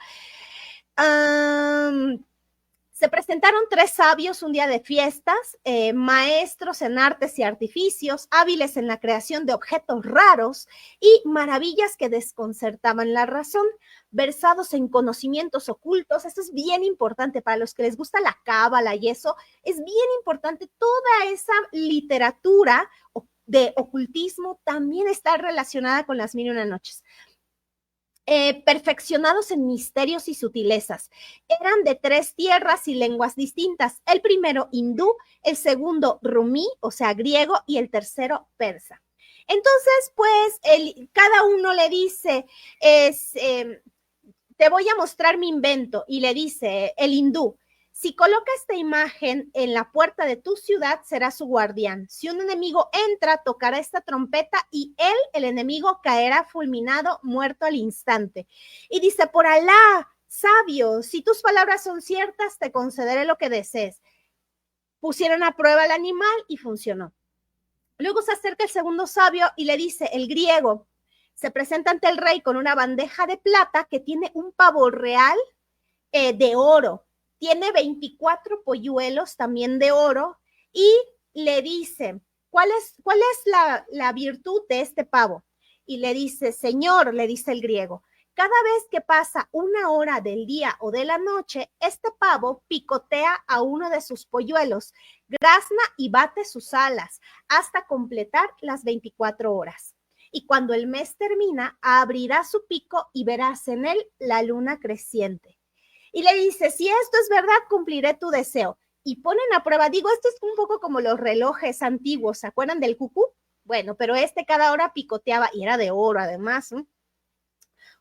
Se presentaron 3 sabios un día de fiestas, maestros en artes y artificios, hábiles en la creación de objetos raros y maravillas que desconcertaban la razón, versados en conocimientos ocultos. Esto es bien importante para los que les gusta la cábala y eso, es bien importante. Toda esa literatura de ocultismo también está relacionada con Las Mil y una Noches. Perfeccionados en misterios y sutilezas. Eran de 3 tierras y lenguas distintas. El primero hindú, el segundo rumí, o sea, griego, y el tercero persa. Entonces, pues, cada uno le dice, te voy a mostrar mi invento, y le dice el hindú, si coloca esta imagen en la puerta de tu ciudad, será su guardián. Si un enemigo entra, tocará esta trompeta y él, el enemigo, caerá fulminado, muerto al instante. Y dice, por Alá, sabio, si tus palabras son ciertas, te concederé lo que desees. Pusieron a prueba al animal y funcionó. Luego se acerca el segundo sabio y le dice, el griego, se presenta ante el rey con una bandeja de plata que tiene un pavo real de oro. Tiene 24 polluelos también de oro y le dice, ¿cuál es la virtud de este pavo? Y le dice, señor, le dice el griego, Cada vez que pasa 1 hora del día o de la noche, este pavo picotea a uno de sus polluelos, grazna y bate sus alas hasta completar las 24 horas. Y cuando el mes termina, abrirá su pico y verás en él la luna creciente. Y le dice, si esto es verdad, cumpliré tu deseo. Y ponen a prueba, digo, esto es un poco como los relojes antiguos, ¿se acuerdan del cucú? Bueno, pero cada hora picoteaba y era de oro además, ¿no?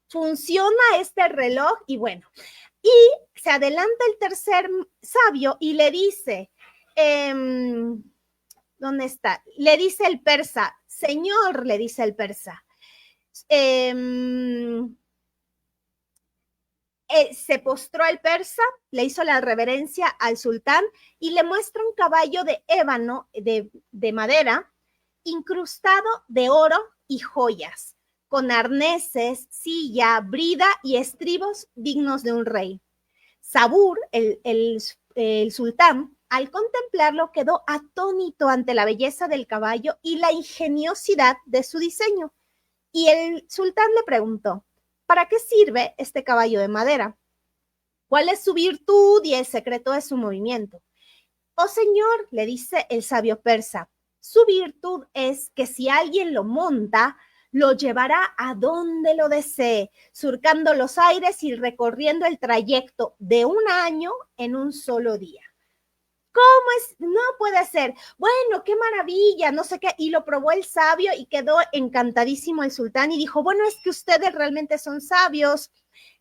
Funciona este reloj y bueno, y se adelanta el tercer sabio y le dice, ¿dónde está? Le dice el persa, señor, le dice el persa, se postró el persa, le hizo la reverencia al sultán y le muestra un caballo de ébano, de madera, incrustado de oro y joyas, con arneses, silla, brida y estribos dignos de un rey. Sabur, el sultán, al contemplarlo quedó atónito ante la belleza del caballo y la ingeniosidad de su diseño. Y el sultán le preguntó, ¿para qué sirve este caballo de madera? ¿Cuál es su virtud y el secreto de su movimiento? Oh señor, le dice el sabio persa, su virtud es que si alguien lo monta, lo llevará a donde lo desee, surcando los aires y recorriendo el trayecto de 1 año en un solo día. ¿Cómo es? No puede ser. Bueno, qué maravilla, no sé qué. Y lo probó el sabio y quedó encantadísimo el sultán y dijo, bueno, es que ustedes realmente son sabios.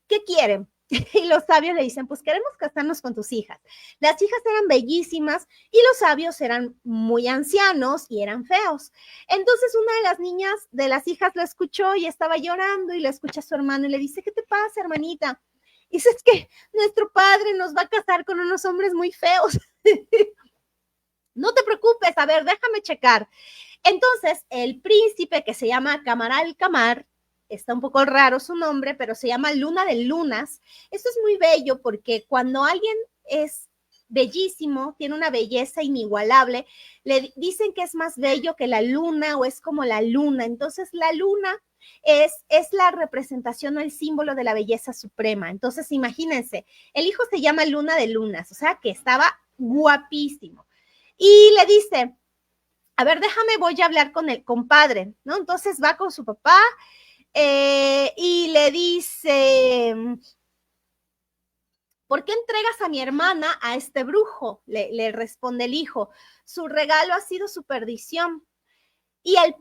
¿Qué quieren? Y los sabios le dicen, pues queremos casarnos con tus hijas. Las hijas eran bellísimas y los sabios eran muy ancianos y eran feos. Entonces una de las niñas, de las hijas, lo escuchó y estaba llorando y le escucha a su hermano y le dice, ¿qué te pasa, hermanita? Y dice, es que nuestro padre nos va a casar con unos hombres muy feos. No te preocupes, a ver, déjame checar. Entonces, el príncipe que se llama Camaral Camar, está un poco raro su nombre, pero se llama Luna de Lunas. Esto es muy bello porque cuando alguien es bellísimo, tiene una belleza inigualable, le dicen que es más bello que la luna o es como la luna. Entonces, la luna es la representación o el símbolo de la belleza suprema. Entonces, imagínense, el hijo se llama Luna de Lunas, o sea que estaba guapísimo. Y le dice, a ver, déjame, voy a hablar con el compadre, ¿no? Entonces va con su papá y le dice, ¿por qué entregas a mi hermana a este brujo? Le responde el hijo, su regalo ha sido su perdición. Y el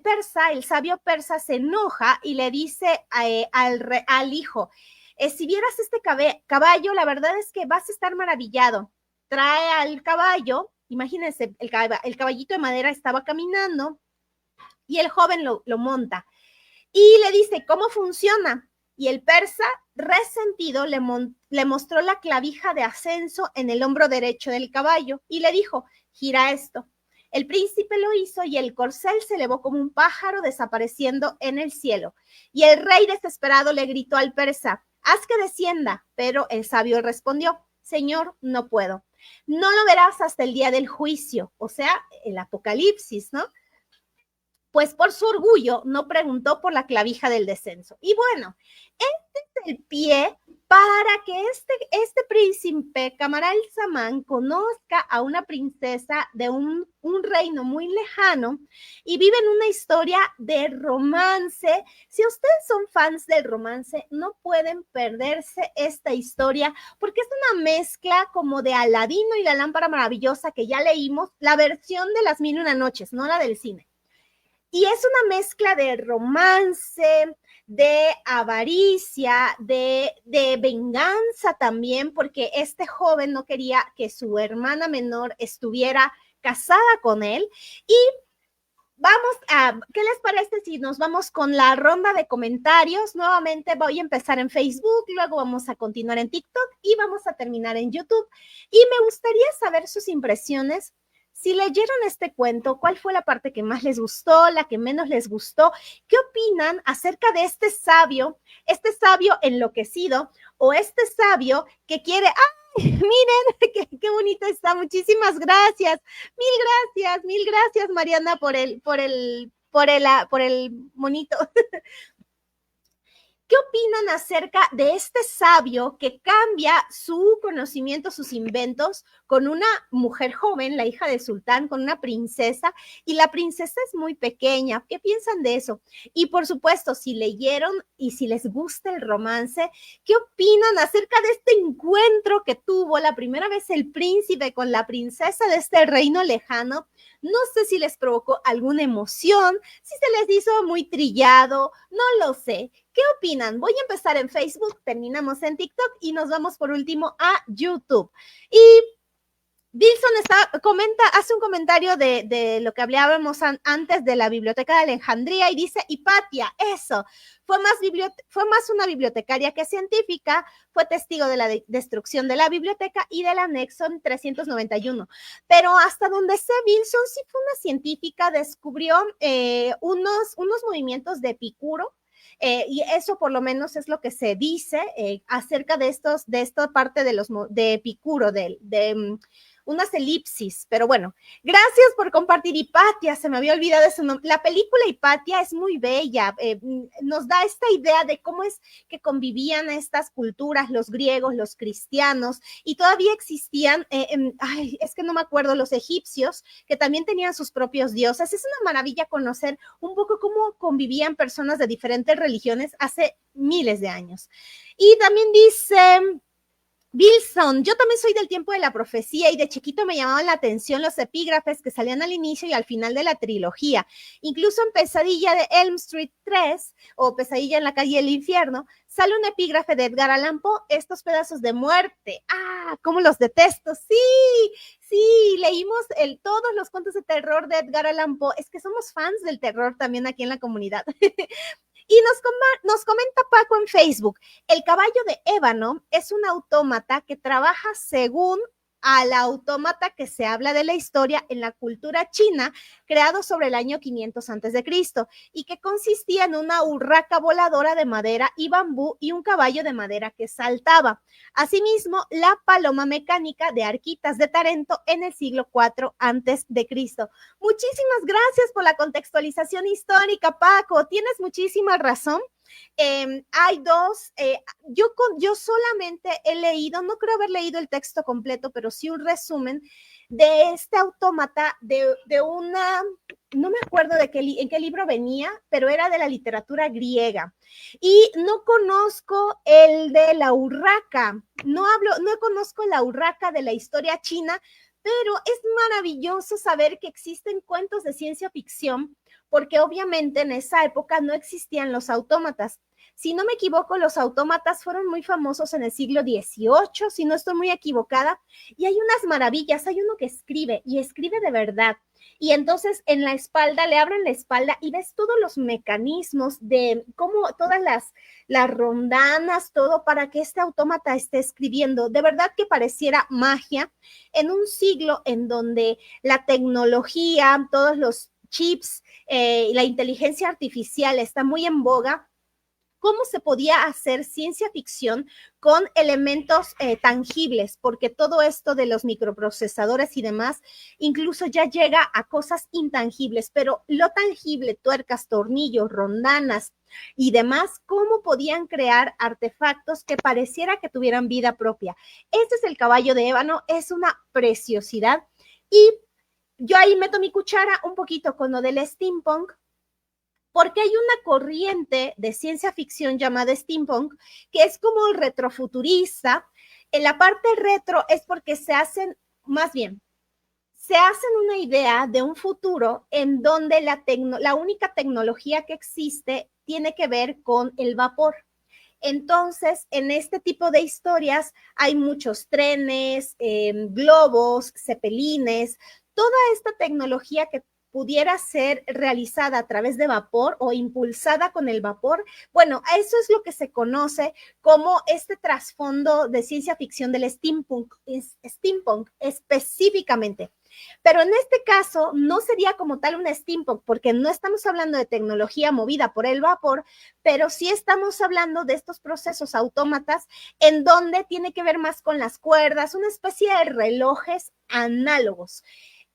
persa, el sabio persa, se enoja y le dice al hijo, si vieras este caballo, la verdad es que vas a estar maravillado. Trae al caballo, imagínense, el caballito de madera estaba caminando y el joven lo monta. Y le dice, ¿cómo funciona? Y el persa, resentido, le mostró la clavija de ascenso en el hombro derecho del caballo y le dijo, gira esto. El príncipe lo hizo y el corcel se elevó como un pájaro desapareciendo en el cielo. Y el rey desesperado le gritó al persa, haz que descienda. Pero el sabio respondió, señor, no puedo. No lo verás hasta el día del juicio, o sea, el apocalipsis, ¿no? Pues por su orgullo no preguntó por la clavija del descenso. Y bueno, este es el pie para que este príncipe Camaral Samán conozca a una princesa de un reino muy lejano y viven una historia de romance. Si ustedes son fans del romance, no pueden perderse esta historia porque es una mezcla como de Aladino y la lámpara maravillosa que ya leímos, la versión de Las Mil y una Noches, no la del cine. Y es una mezcla de romance, de avaricia, de venganza también, porque este joven no quería que su hermana menor estuviera casada con él. Y vamos a, ¿qué les parece si nos vamos con la ronda de comentarios? Nuevamente voy a empezar en Facebook, luego vamos a continuar en TikTok y vamos a terminar en YouTube. Y me gustaría saber sus impresiones. Si leyeron este cuento, ¿cuál fue la parte que más les gustó, la que menos les gustó? ¿Qué opinan acerca de este sabio enloquecido o este sabio que quiere, ¡ay, miren, qué bonito está! Muchísimas gracias. Mil gracias, Mariana, por el monito. ¿Qué opinan acerca de este sabio que cambia su conocimiento, sus inventos, con una mujer joven, la hija del sultán, con una princesa, y la princesa es muy pequeña? ¿Qué piensan de eso? Y por supuesto, si leyeron y si les gusta el romance, ¿qué opinan acerca de este encuentro que tuvo la primera vez el príncipe con la princesa de este reino lejano? No sé si les provocó alguna emoción, si se les hizo muy trillado, no lo sé. ¿Qué opinan? Voy a empezar en Facebook, terminamos en TikTok y nos vamos por último a YouTube. Y Wilson hace un comentario de lo que hablábamos antes de la biblioteca de Alejandría y dice, Hipatia, eso, fue más una bibliotecaria que científica, fue testigo de la destrucción de la biblioteca y del anexo en 391. Pero hasta donde sé, Wilson sí fue una científica, descubrió unos movimientos de Epicuro, y eso por lo menos es lo que se dice acerca de esta parte de Epicuro, unas elipsis, pero bueno, gracias por compartir. Hipatia, se me había olvidado ese nombre. La película Hipatia es muy bella, nos da esta idea de cómo es que convivían estas culturas, los griegos, los cristianos, y todavía existían, es que no me acuerdo, los egipcios, que también tenían sus propios dioses. Es una maravilla conocer un poco cómo convivían personas de diferentes religiones hace miles de años. Y también dice Wilson, yo también soy del tiempo de la profecía y de chiquito me llamaban la atención los epígrafes que salían al inicio y al final de la trilogía. Incluso en Pesadilla de Elm Street 3 o Pesadilla en la calle del infierno, sale un epígrafe de Edgar Allan Poe, estos pedazos de muerte. ¡Ah, cómo los detesto! Sí, leímos todos los cuentos de terror de Edgar Allan Poe. Es que somos fans del terror también aquí en la comunidad. Y nos comenta Paco en Facebook, el caballo de ébano es un autómata que trabaja según al autómata que se habla de la historia en la cultura china, creado sobre el año 500 a.C., y que consistía en una urraca voladora de madera y bambú y un caballo de madera que saltaba. Asimismo, la paloma mecánica de Arquitas de Tarento en el siglo IV a.C. Muchísimas gracias por la contextualización histórica, Paco. Tienes muchísima razón. Hay dos, yo solamente he leído, no creo haber leído el texto completo, pero sí un resumen de este autómata de una, no me acuerdo en qué libro venía, pero era de la literatura griega. Y no conozco el de la urraca, no conozco la urraca de la historia china, pero es maravilloso saber que existen cuentos de ciencia ficción, porque obviamente en esa época no existían los autómatas. Si no me equivoco, los autómatas fueron muy famosos en el siglo XVIII, si no estoy muy equivocada, y hay unas maravillas, hay uno que escribe, y escribe de verdad, y entonces en la espalda, le abren la espalda y ves todos los mecanismos de cómo todas las rondanas, todo para que este autómata esté escribiendo. De verdad que pareciera magia en un siglo en donde la tecnología, todos los chips, la inteligencia artificial está muy en boga. ¿Cómo se podía hacer ciencia ficción con elementos tangibles? Porque todo esto de los microprocesadores y demás, incluso ya llega a cosas intangibles, pero lo tangible, tuercas, tornillos, rondanas y demás, ¿cómo podían crear artefactos que pareciera que tuvieran vida propia? Este es el caballo de ébano, es una preciosidad. Y yo ahí meto mi cuchara un poquito con lo del steampunk, porque hay una corriente de ciencia ficción llamada steampunk, que es como el retrofuturista. En la parte retro es porque se hacen una idea de un futuro en donde la única tecnología que existe tiene que ver con el vapor. Entonces, en este tipo de historias hay muchos trenes, globos, cepelines, toda esta tecnología que pudiera ser realizada a través de vapor o impulsada con el vapor. Bueno, eso es lo que se conoce como este trasfondo de ciencia ficción del steampunk específicamente. Pero en este caso no sería como tal un steampunk, porque no estamos hablando de tecnología movida por el vapor, pero sí estamos hablando de estos procesos autómatas en donde tiene que ver más con las cuerdas, una especie de relojes análogos.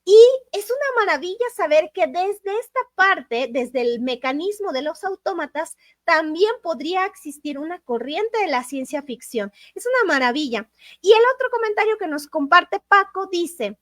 Y es una maravilla saber que desde esta parte, desde el mecanismo de los autómatas, también podría existir una corriente de la ciencia ficción. Es una maravilla. Y el otro comentario que nos comparte Paco dice: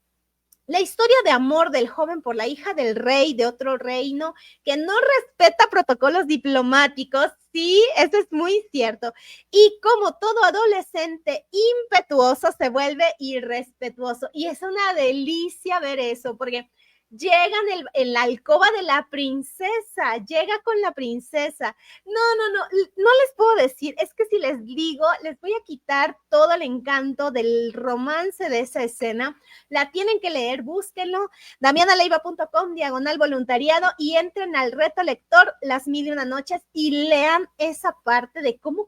la historia de amor del joven por la hija del rey de otro reino que no respeta protocolos diplomáticos. Sí, eso es muy cierto. Y como todo adolescente impetuoso se vuelve irrespetuoso. Y es una delicia ver eso, porque llega en la alcoba de la princesa, llega con la princesa. No les puedo decir, es que si les digo, les voy a quitar todo el encanto del romance de esa escena. La tienen que leer, búsquenlo, damianaleiva.com/voluntariado y entren al reto lector Las Mil y Una Noches y lean esa parte de cómo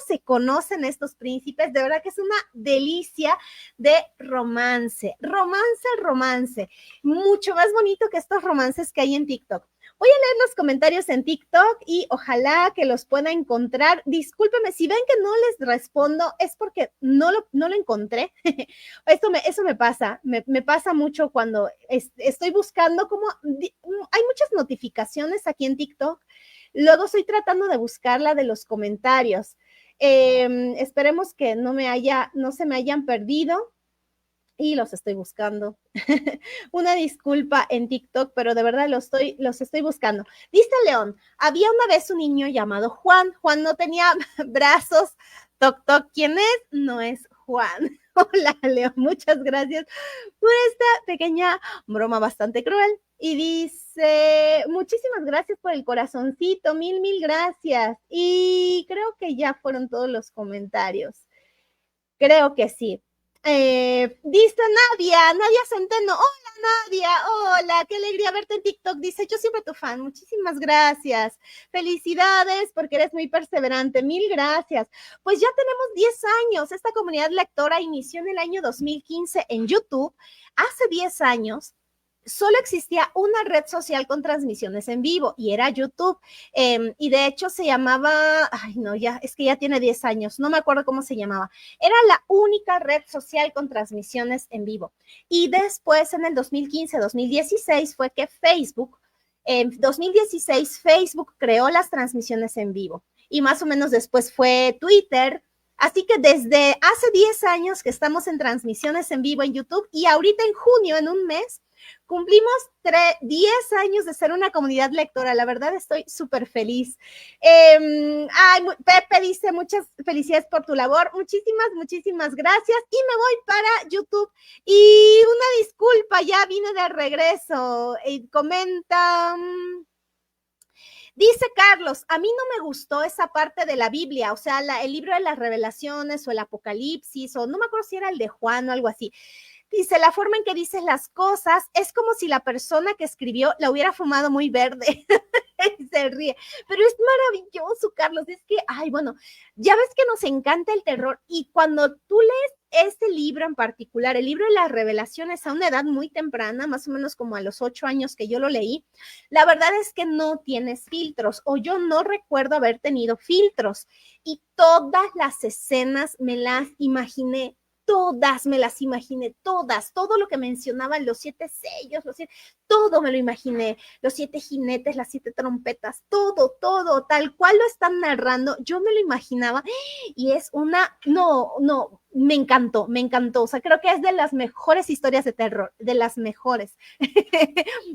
se conocen estos príncipes. De verdad que es una delicia de romance, mucho más bonito que estos romances que hay en TikTok. Voy a leer los comentarios en TikTok y ojalá que los pueda encontrar. Discúlpeme, si ven que no les respondo, es porque no lo encontré. Eso me pasa, me pasa mucho cuando estoy buscando como, hay muchas notificaciones aquí en TikTok, luego estoy tratando de buscar la de los comentarios. Esperemos que no se me hayan perdido. Y los estoy buscando. Una disculpa en TikTok, pero de verdad los estoy buscando. Dice León: había una vez un niño llamado Juan. Juan no tenía brazos. Toc, toc. ¿Quién es? No es Juan. Hola, León. Muchas gracias por esta pequeña broma bastante cruel. Y dice: muchísimas gracias por el corazoncito. Mil gracias. Y creo que ya fueron todos los comentarios. Creo que sí. Dice Nadia Centeno: hola Nadia, hola, qué alegría verte en TikTok. Dice: yo siempre tu fan, muchísimas gracias. Felicidades porque eres muy perseverante, mil gracias. Pues ya tenemos 10 años, esta comunidad lectora inició en el año 2015 en YouTube. Hace 10 años solo existía una red social con transmisiones en vivo y era YouTube. Y de hecho se llamaba, es que ya tiene 10 años, no me acuerdo cómo se llamaba. Era la única red social con transmisiones en vivo. Y después en el 2015-2016 fue que en 2016 Facebook creó las transmisiones en vivo. Y más o menos después fue Twitter. Así que desde hace 10 años que estamos en transmisiones en vivo en YouTube y ahorita en junio, en un mes, cumplimos 10 años de ser una comunidad lectora. La verdad estoy súper feliz. Pepe dice: muchas felicidades por tu labor. Muchísimas gracias. Y me voy para YouTube. Y una disculpa, ya vine de regreso. Comenta... Dice Carlos: a mí no me gustó esa parte de la Biblia, o sea, el libro de las revelaciones o el Apocalipsis, o no me acuerdo si era el de Juan o algo así. Dice: la forma en que dices las cosas es como si la persona que escribió la hubiera fumado muy verde. Se ríe, pero es maravilloso, Carlos. Es que, ya ves que nos encanta el terror y cuando tú lees este libro en particular, el libro de las revelaciones, a una edad muy temprana, más o menos como a los 8 años que yo lo leí, la verdad es que no tienes filtros, o yo no recuerdo haber tenido filtros, y todas las escenas me las imaginé, todo lo que mencionaban, los 7 sellos, todo me lo imaginé, los 7 jinetes, las 7 trompetas, todo, tal cual lo están narrando, yo me lo imaginaba, y es me encantó, o sea, creo que es de las mejores historias de terror, de las mejores.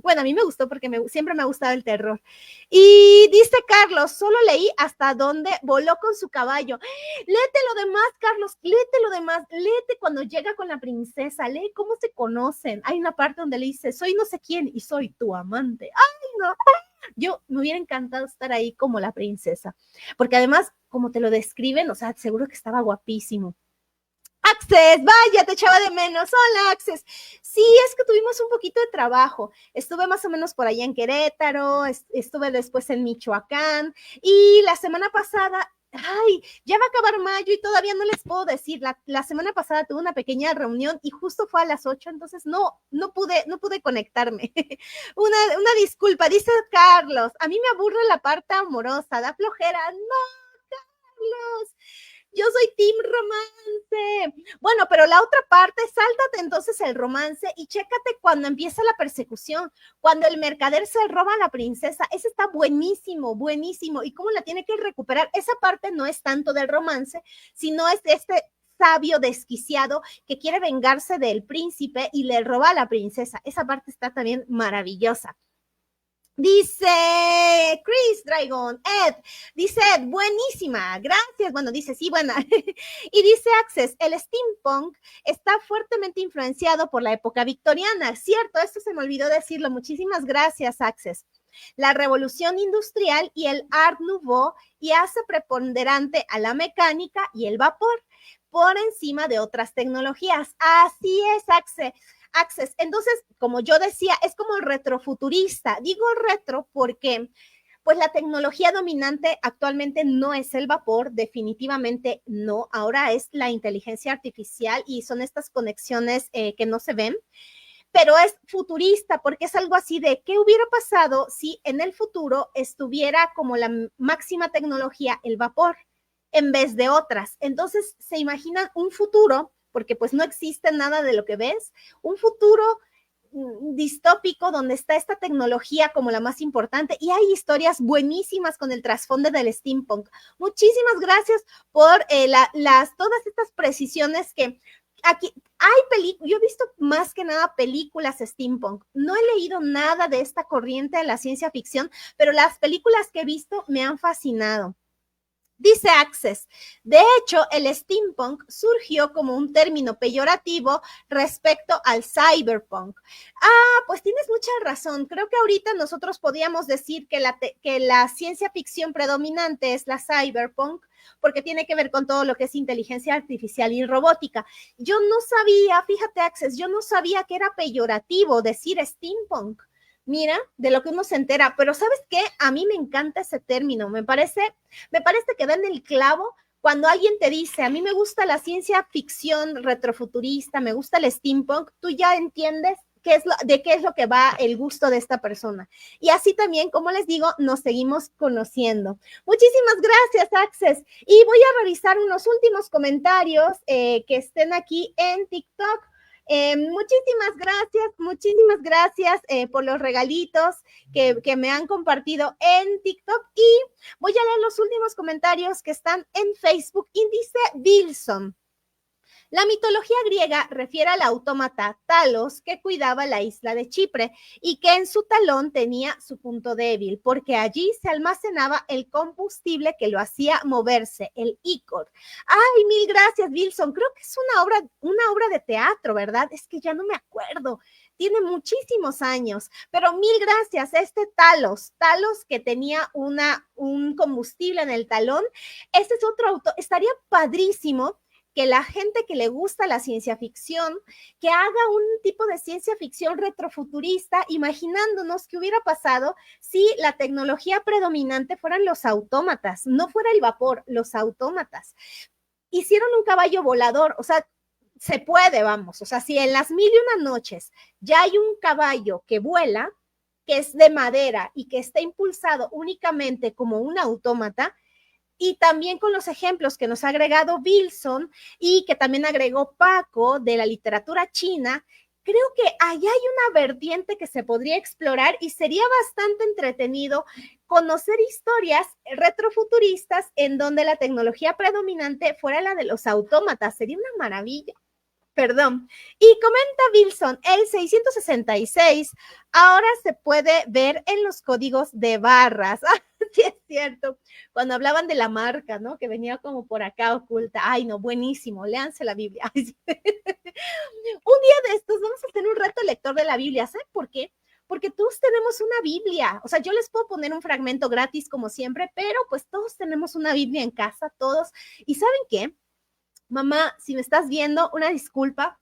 Bueno, a mí me gustó porque siempre me ha gustado el terror. Y dice Carlos: solo leí hasta donde voló con su caballo. Léete lo demás, Carlos, léete cuando llega con la princesa, lee cómo se conocen. Hay una parte donde le dice: soy no sé quién y soy tu amante. ¡Ay, no! Yo me hubiera encantado estar ahí como la princesa, porque además, como te lo describen, o sea, seguro que estaba guapísimo. Access, vaya, te echaba de menos. Hola, Access. Sí, es que tuvimos un poquito de trabajo. Estuve más o menos por allá en Querétaro, estuve después en Michoacán y la semana pasada, ya va a acabar mayo y todavía no les puedo decir. La semana pasada tuve una pequeña reunión y justo fue a las 8, entonces no pude conectarme. Una disculpa. Dice Carlos: a mí me aburre la parte amorosa, da flojera. No, Carlos. Yo soy team romance. Bueno, pero la otra parte, sáltate entonces el romance y chécate cuando empieza la persecución, cuando el mercader se roba a la princesa. Ese está buenísimo, buenísimo. Y cómo la tiene que recuperar. Esa parte no es tanto del romance, sino es este sabio desquiciado que quiere vengarse del príncipe y le roba a la princesa. Esa parte está también maravillosa. Dice Chris Dragon, dice Ed, buenísima, gracias. Bueno, dice sí, buena. Y dice Access, el steampunk está fuertemente influenciado por la época victoriana. Cierto, esto se me olvidó decirlo. Muchísimas gracias, Access. La revolución industrial y el Art Nouveau y hace preponderante a la mecánica y el vapor por encima de otras tecnologías. Así es, Access. Entonces, como yo decía, es como retrofuturista. Digo retro porque pues la tecnología dominante actualmente no es el vapor, definitivamente no. Ahora es la inteligencia artificial y son estas conexiones que no se ven. Pero es futurista porque es algo así de qué hubiera pasado si en el futuro estuviera como la máxima tecnología el vapor en vez de otras. Entonces se imaginan un futuro, porque pues no existe nada de lo que ves, un futuro distópico donde está esta tecnología como la más importante y hay historias buenísimas con el trasfondo del steampunk. Muchísimas gracias por todas estas precisiones que aquí hay películas, yo he visto más que nada películas steampunk, no he leído nada de esta corriente de la ciencia ficción, pero las películas que he visto me han fascinado. Dice Access, de hecho, el steampunk surgió como un término peyorativo respecto al cyberpunk. Pues tienes mucha razón. Creo que ahorita nosotros podíamos decir que la ciencia ficción predominante es la cyberpunk, porque tiene que ver con todo lo que es inteligencia artificial y robótica. Yo no sabía, fíjate, Access, yo no sabía que era peyorativo decir steampunk. Mira, de lo que uno se entera, pero ¿sabes qué? A mí me encanta ese término, me parece que da en el clavo cuando alguien te dice, a mí me gusta la ciencia ficción retrofuturista, me gusta el steampunk, tú ya entiendes de qué es lo que va el gusto de esta persona. Y así también, como les digo, nos seguimos conociendo. Muchísimas gracias, Access. Y voy a revisar unos últimos comentarios que estén aquí en TikTok. Muchísimas gracias por los regalitos que me han compartido en TikTok y voy a leer los últimos comentarios que están en Facebook y dice Wilson. La mitología griega refiere al autómata Talos que cuidaba la isla de Chipre y que en su talón tenía su punto débil, porque allí se almacenaba el combustible que lo hacía moverse, el ícor. Ay, mil gracias, Wilson. Creo que es una obra de teatro, ¿verdad? Es que ya no me acuerdo. Tiene muchísimos años, pero mil gracias. Talos que tenía un combustible en el talón, este es otro auto. Estaría padrísimo que la gente que le gusta la ciencia ficción, que haga un tipo de ciencia ficción retrofuturista, imaginándonos qué hubiera pasado si la tecnología predominante fueran los autómatas, no fuera el vapor, los autómatas. Hicieron un caballo volador, o sea, se puede, vamos, o sea, si en las 1001 noches ya hay un caballo que vuela, que es de madera y que está impulsado únicamente como un autómata, y también con los ejemplos que nos ha agregado Wilson y que también agregó Paco de la literatura china, creo que allá hay una vertiente que se podría explorar y sería bastante entretenido conocer historias retrofuturistas en donde la tecnología predominante fuera la de los autómatas. Sería una maravilla. Perdón. Y comenta Wilson, el 666 ahora se puede ver en los códigos de barras. Sí, es cierto. Cuando hablaban de la marca, ¿no? Que venía como por acá oculta. Ay, no, buenísimo. Léanse la Biblia. Ay, sí. Un día de estos vamos a hacer un reto lector de la Biblia. ¿Saben por qué? Porque todos tenemos una Biblia. O sea, yo les puedo poner un fragmento gratis como siempre, pero pues todos tenemos una Biblia en casa, todos. ¿Y saben qué? Mamá, si me estás viendo, una disculpa.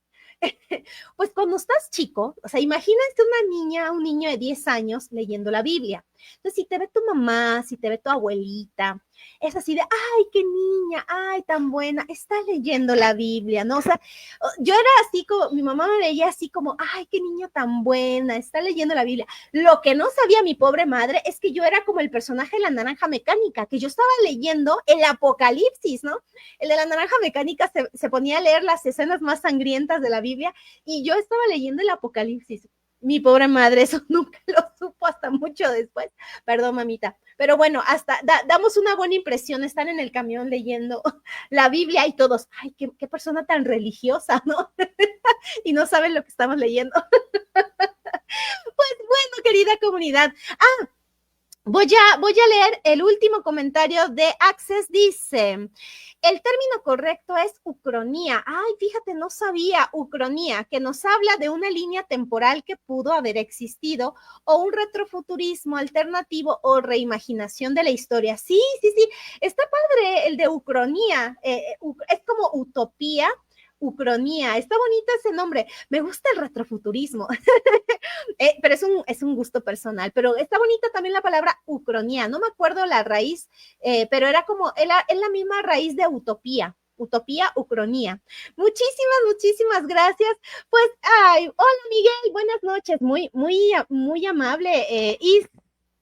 Pues cuando estás chico, o sea, imagínate una niña, un niño de 10 años leyendo la Biblia. Entonces, si te ve tu mamá, si te ve tu abuelita, es así de, ay, qué niña, ay, tan buena, está leyendo la Biblia, ¿no? O sea, yo era así como, mi mamá me veía así como, ay, qué niña tan buena, está leyendo la Biblia. Lo que no sabía mi pobre madre es que yo era como el personaje de la naranja mecánica, que yo estaba leyendo el Apocalipsis, ¿no? El de la naranja mecánica se ponía a leer las escenas más sangrientas de la Biblia y yo estaba leyendo el Apocalipsis. Mi pobre madre, eso nunca lo supo hasta mucho después. Perdón, mamita. Pero bueno, hasta damos una buena impresión, están en el camión leyendo la Biblia y todos, ay, qué persona tan religiosa, ¿no? Y no saben lo que estamos leyendo. Pues bueno, querida comunidad. Voy a leer el último comentario de Access. Dice, el término correcto es ucronía. Ay, fíjate, no sabía. Ucronía, que nos habla de una línea temporal que pudo haber existido o un retrofuturismo alternativo o reimaginación de la historia. Sí, está padre el de ucronía. Es como utopía. Ucronía, está bonito ese nombre. Me gusta el retrofuturismo. Pero es un gusto personal, pero está bonita también la palabra ucronía, no me acuerdo la raíz, pero era como, es la misma raíz de utopía, ucronía. Muchísimas gracias. Pues, ay, hola Miguel, buenas noches, muy amable.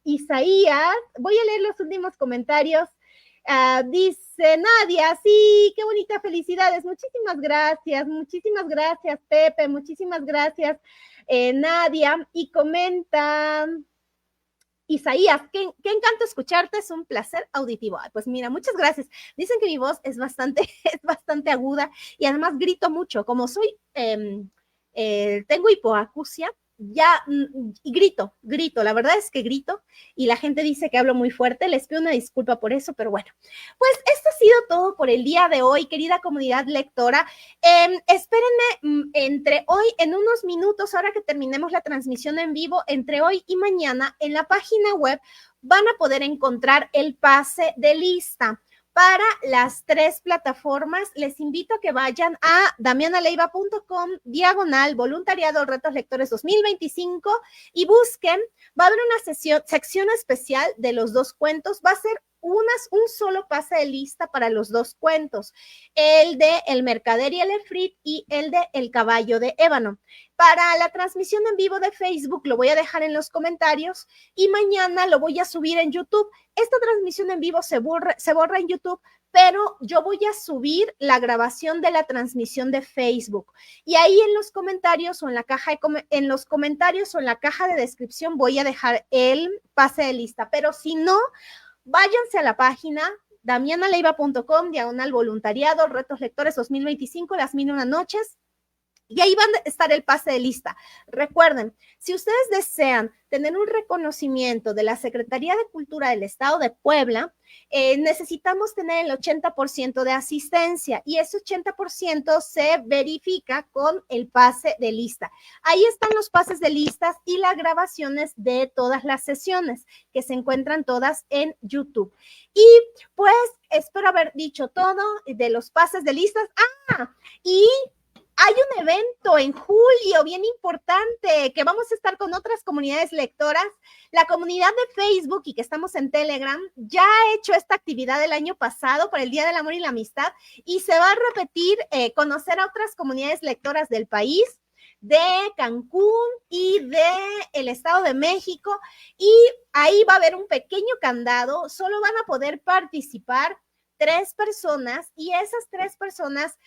Isaías, voy a leer los últimos comentarios. Dice Nadia, sí, qué bonita, felicidades, muchísimas gracias Pepe, muchísimas gracias Nadia, y comenta Isaías, qué encanto escucharte, es un placer auditivo. Pues mira, muchas gracias. Dicen que mi voz es bastante aguda y además grito mucho, como soy, tengo hipoacusia, ya y grito, la verdad es que grito y la gente dice que hablo muy fuerte, les pido una disculpa por eso, pero bueno, pues esto ha sido todo por el día de hoy, querida comunidad lectora. Espérenme entre hoy, en unos minutos, ahora que terminemos la transmisión en vivo, entre hoy y mañana, en la página web van a poder encontrar el pase de lista para las 3 plataformas. Les invito a que vayan a damianaleiva.com/voluntariado retos lectores 2025 y busquen, va a haber una sección especial de los 2 cuentos, va a ser un solo pase de lista para los 2 cuentos, el de El Mercader y el Efrit y el de El Caballo de Ébano. Para la transmisión en vivo de Facebook lo voy a dejar en los comentarios y mañana lo voy a subir en YouTube. Esta transmisión en vivo se borra en YouTube, pero yo voy a subir la grabación de la transmisión de Facebook. Y ahí en los comentarios o en la caja de descripción voy a dejar el pase de lista. Pero si no, váyanse a la página damianaleiva.com/voluntariado, retos lectores 2025, las 1001 noches. Y ahí van a estar el pase de lista. Recuerden, si ustedes desean tener un reconocimiento de la Secretaría de Cultura del Estado de Puebla, necesitamos tener el 80% de asistencia y ese 80% se verifica con el pase de lista. Ahí están los pases de listas y las grabaciones de todas las sesiones que se encuentran todas en YouTube. Y pues espero haber dicho todo de los pases de listas. Y hay un evento en julio bien importante que vamos a estar con otras comunidades lectoras. La comunidad de Facebook y que estamos en Telegram ya ha hecho esta actividad el año pasado por el Día del Amor y la Amistad y se va a repetir, conocer a otras comunidades lectoras del país, de Cancún y de el Estado de México, y ahí va a haber un pequeño candado, solo van a poder participar 3 personas y esas 3 personas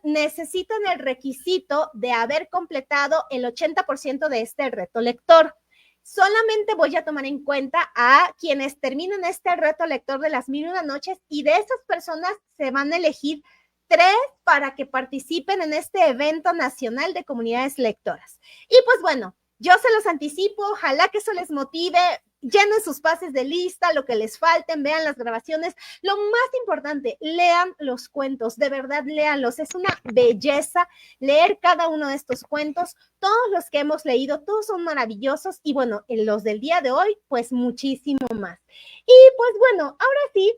necesitan el requisito de haber completado el 80% de este reto lector. Solamente voy a tomar en cuenta a quienes terminen este reto lector de las 1001 noches y de esas personas se van a elegir 3 para que participen en este evento nacional de comunidades lectoras. Y pues bueno, yo se los anticipo, ojalá que eso les motive. Llenen sus pases de lista, lo que les falten, vean las grabaciones. Lo más importante, lean los cuentos, de verdad léanlos. Es una belleza leer cada uno de estos cuentos. Todos los que hemos leído, todos son maravillosos. Y bueno, los del día de hoy, pues muchísimo más. Y pues bueno, ahora sí,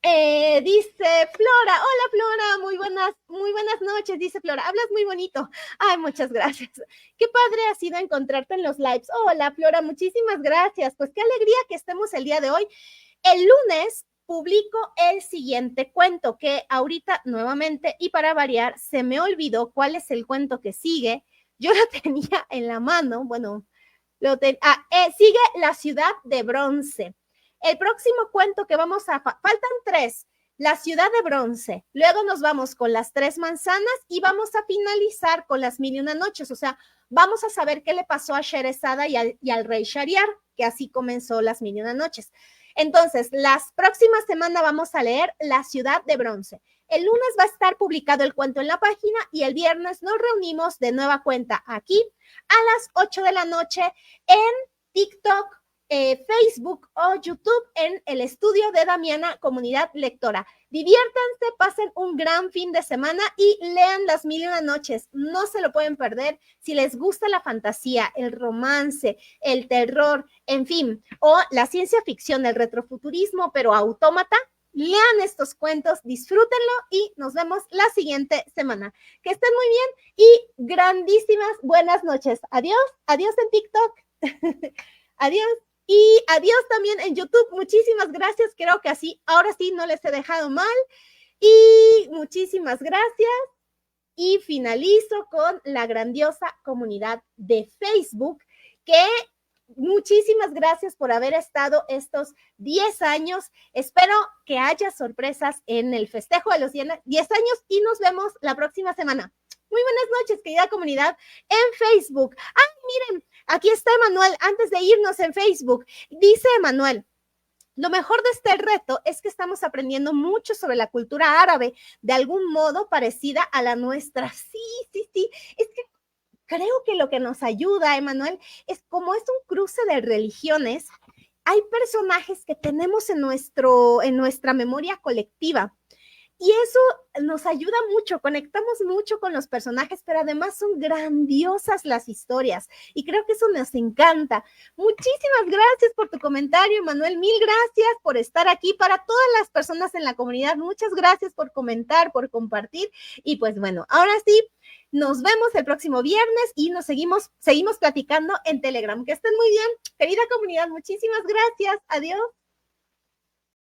Dice Flora, hola Flora, muy buenas noches, dice Flora, hablas muy bonito. Ay, muchas gracias. Qué padre ha sido encontrarte en los lives. Hola Flora, muchísimas gracias. Pues qué alegría que estemos el día de hoy. El lunes publico el siguiente cuento que ahorita nuevamente y para variar se me olvidó cuál es el cuento que sigue. Yo lo tenía en la mano, bueno, sigue La ciudad de bronce. El próximo cuento que vamos a... Faltan 3. La ciudad de bronce. Luego nos vamos con las 3 manzanas y vamos a finalizar con las 1001 noches. O sea, vamos a saber qué le pasó a Sherezada y al rey Shahryar, que así comenzó las 1001 noches. Entonces, las próximas semanas vamos a leer La ciudad de bronce. El lunes va a estar publicado el cuento en la página y el viernes nos reunimos de nueva cuenta aquí a las 8 de la noche en TikTok, Facebook o YouTube en el estudio de Damiana Comunidad Lectora. Diviértanse, pasen un gran fin de semana y lean las 1001 noches. No se lo pueden perder. Si les gusta la fantasía, el romance, el terror, en fin, o la ciencia ficción, el retrofuturismo, pero autómata, lean estos cuentos, disfrútenlo y nos vemos la siguiente semana. Que estén muy bien y grandísimas buenas noches. Adiós, adiós en TikTok. Adiós. Y adiós también en YouTube. Muchísimas gracias. Creo que así, ahora sí no les he dejado mal. Y muchísimas gracias. Y finalizo con la grandiosa comunidad de Facebook, que muchísimas gracias por haber estado estos 10 años. Espero que haya sorpresas en el festejo de los 10 años y nos vemos la próxima semana. Muy buenas noches, querida comunidad en Facebook. Miren, aquí está Emanuel, antes de irnos en Facebook. Dice Emanuel, lo mejor de este reto es que estamos aprendiendo mucho sobre la cultura árabe, de algún modo parecida a la nuestra. Sí. Es que creo que lo que nos ayuda, Emanuel, es como es un cruce de religiones, hay personajes que tenemos en nuestra memoria colectiva. Y eso nos ayuda mucho, conectamos mucho con los personajes, pero además son grandiosas las historias y creo que eso nos encanta. Muchísimas gracias por tu comentario, Manuel, mil gracias por estar aquí. Para todas las personas en la comunidad, muchas gracias por comentar, por compartir y pues bueno, ahora sí, nos vemos el próximo viernes y nos seguimos platicando en Telegram. Que estén muy bien, querida comunidad, muchísimas gracias, adiós.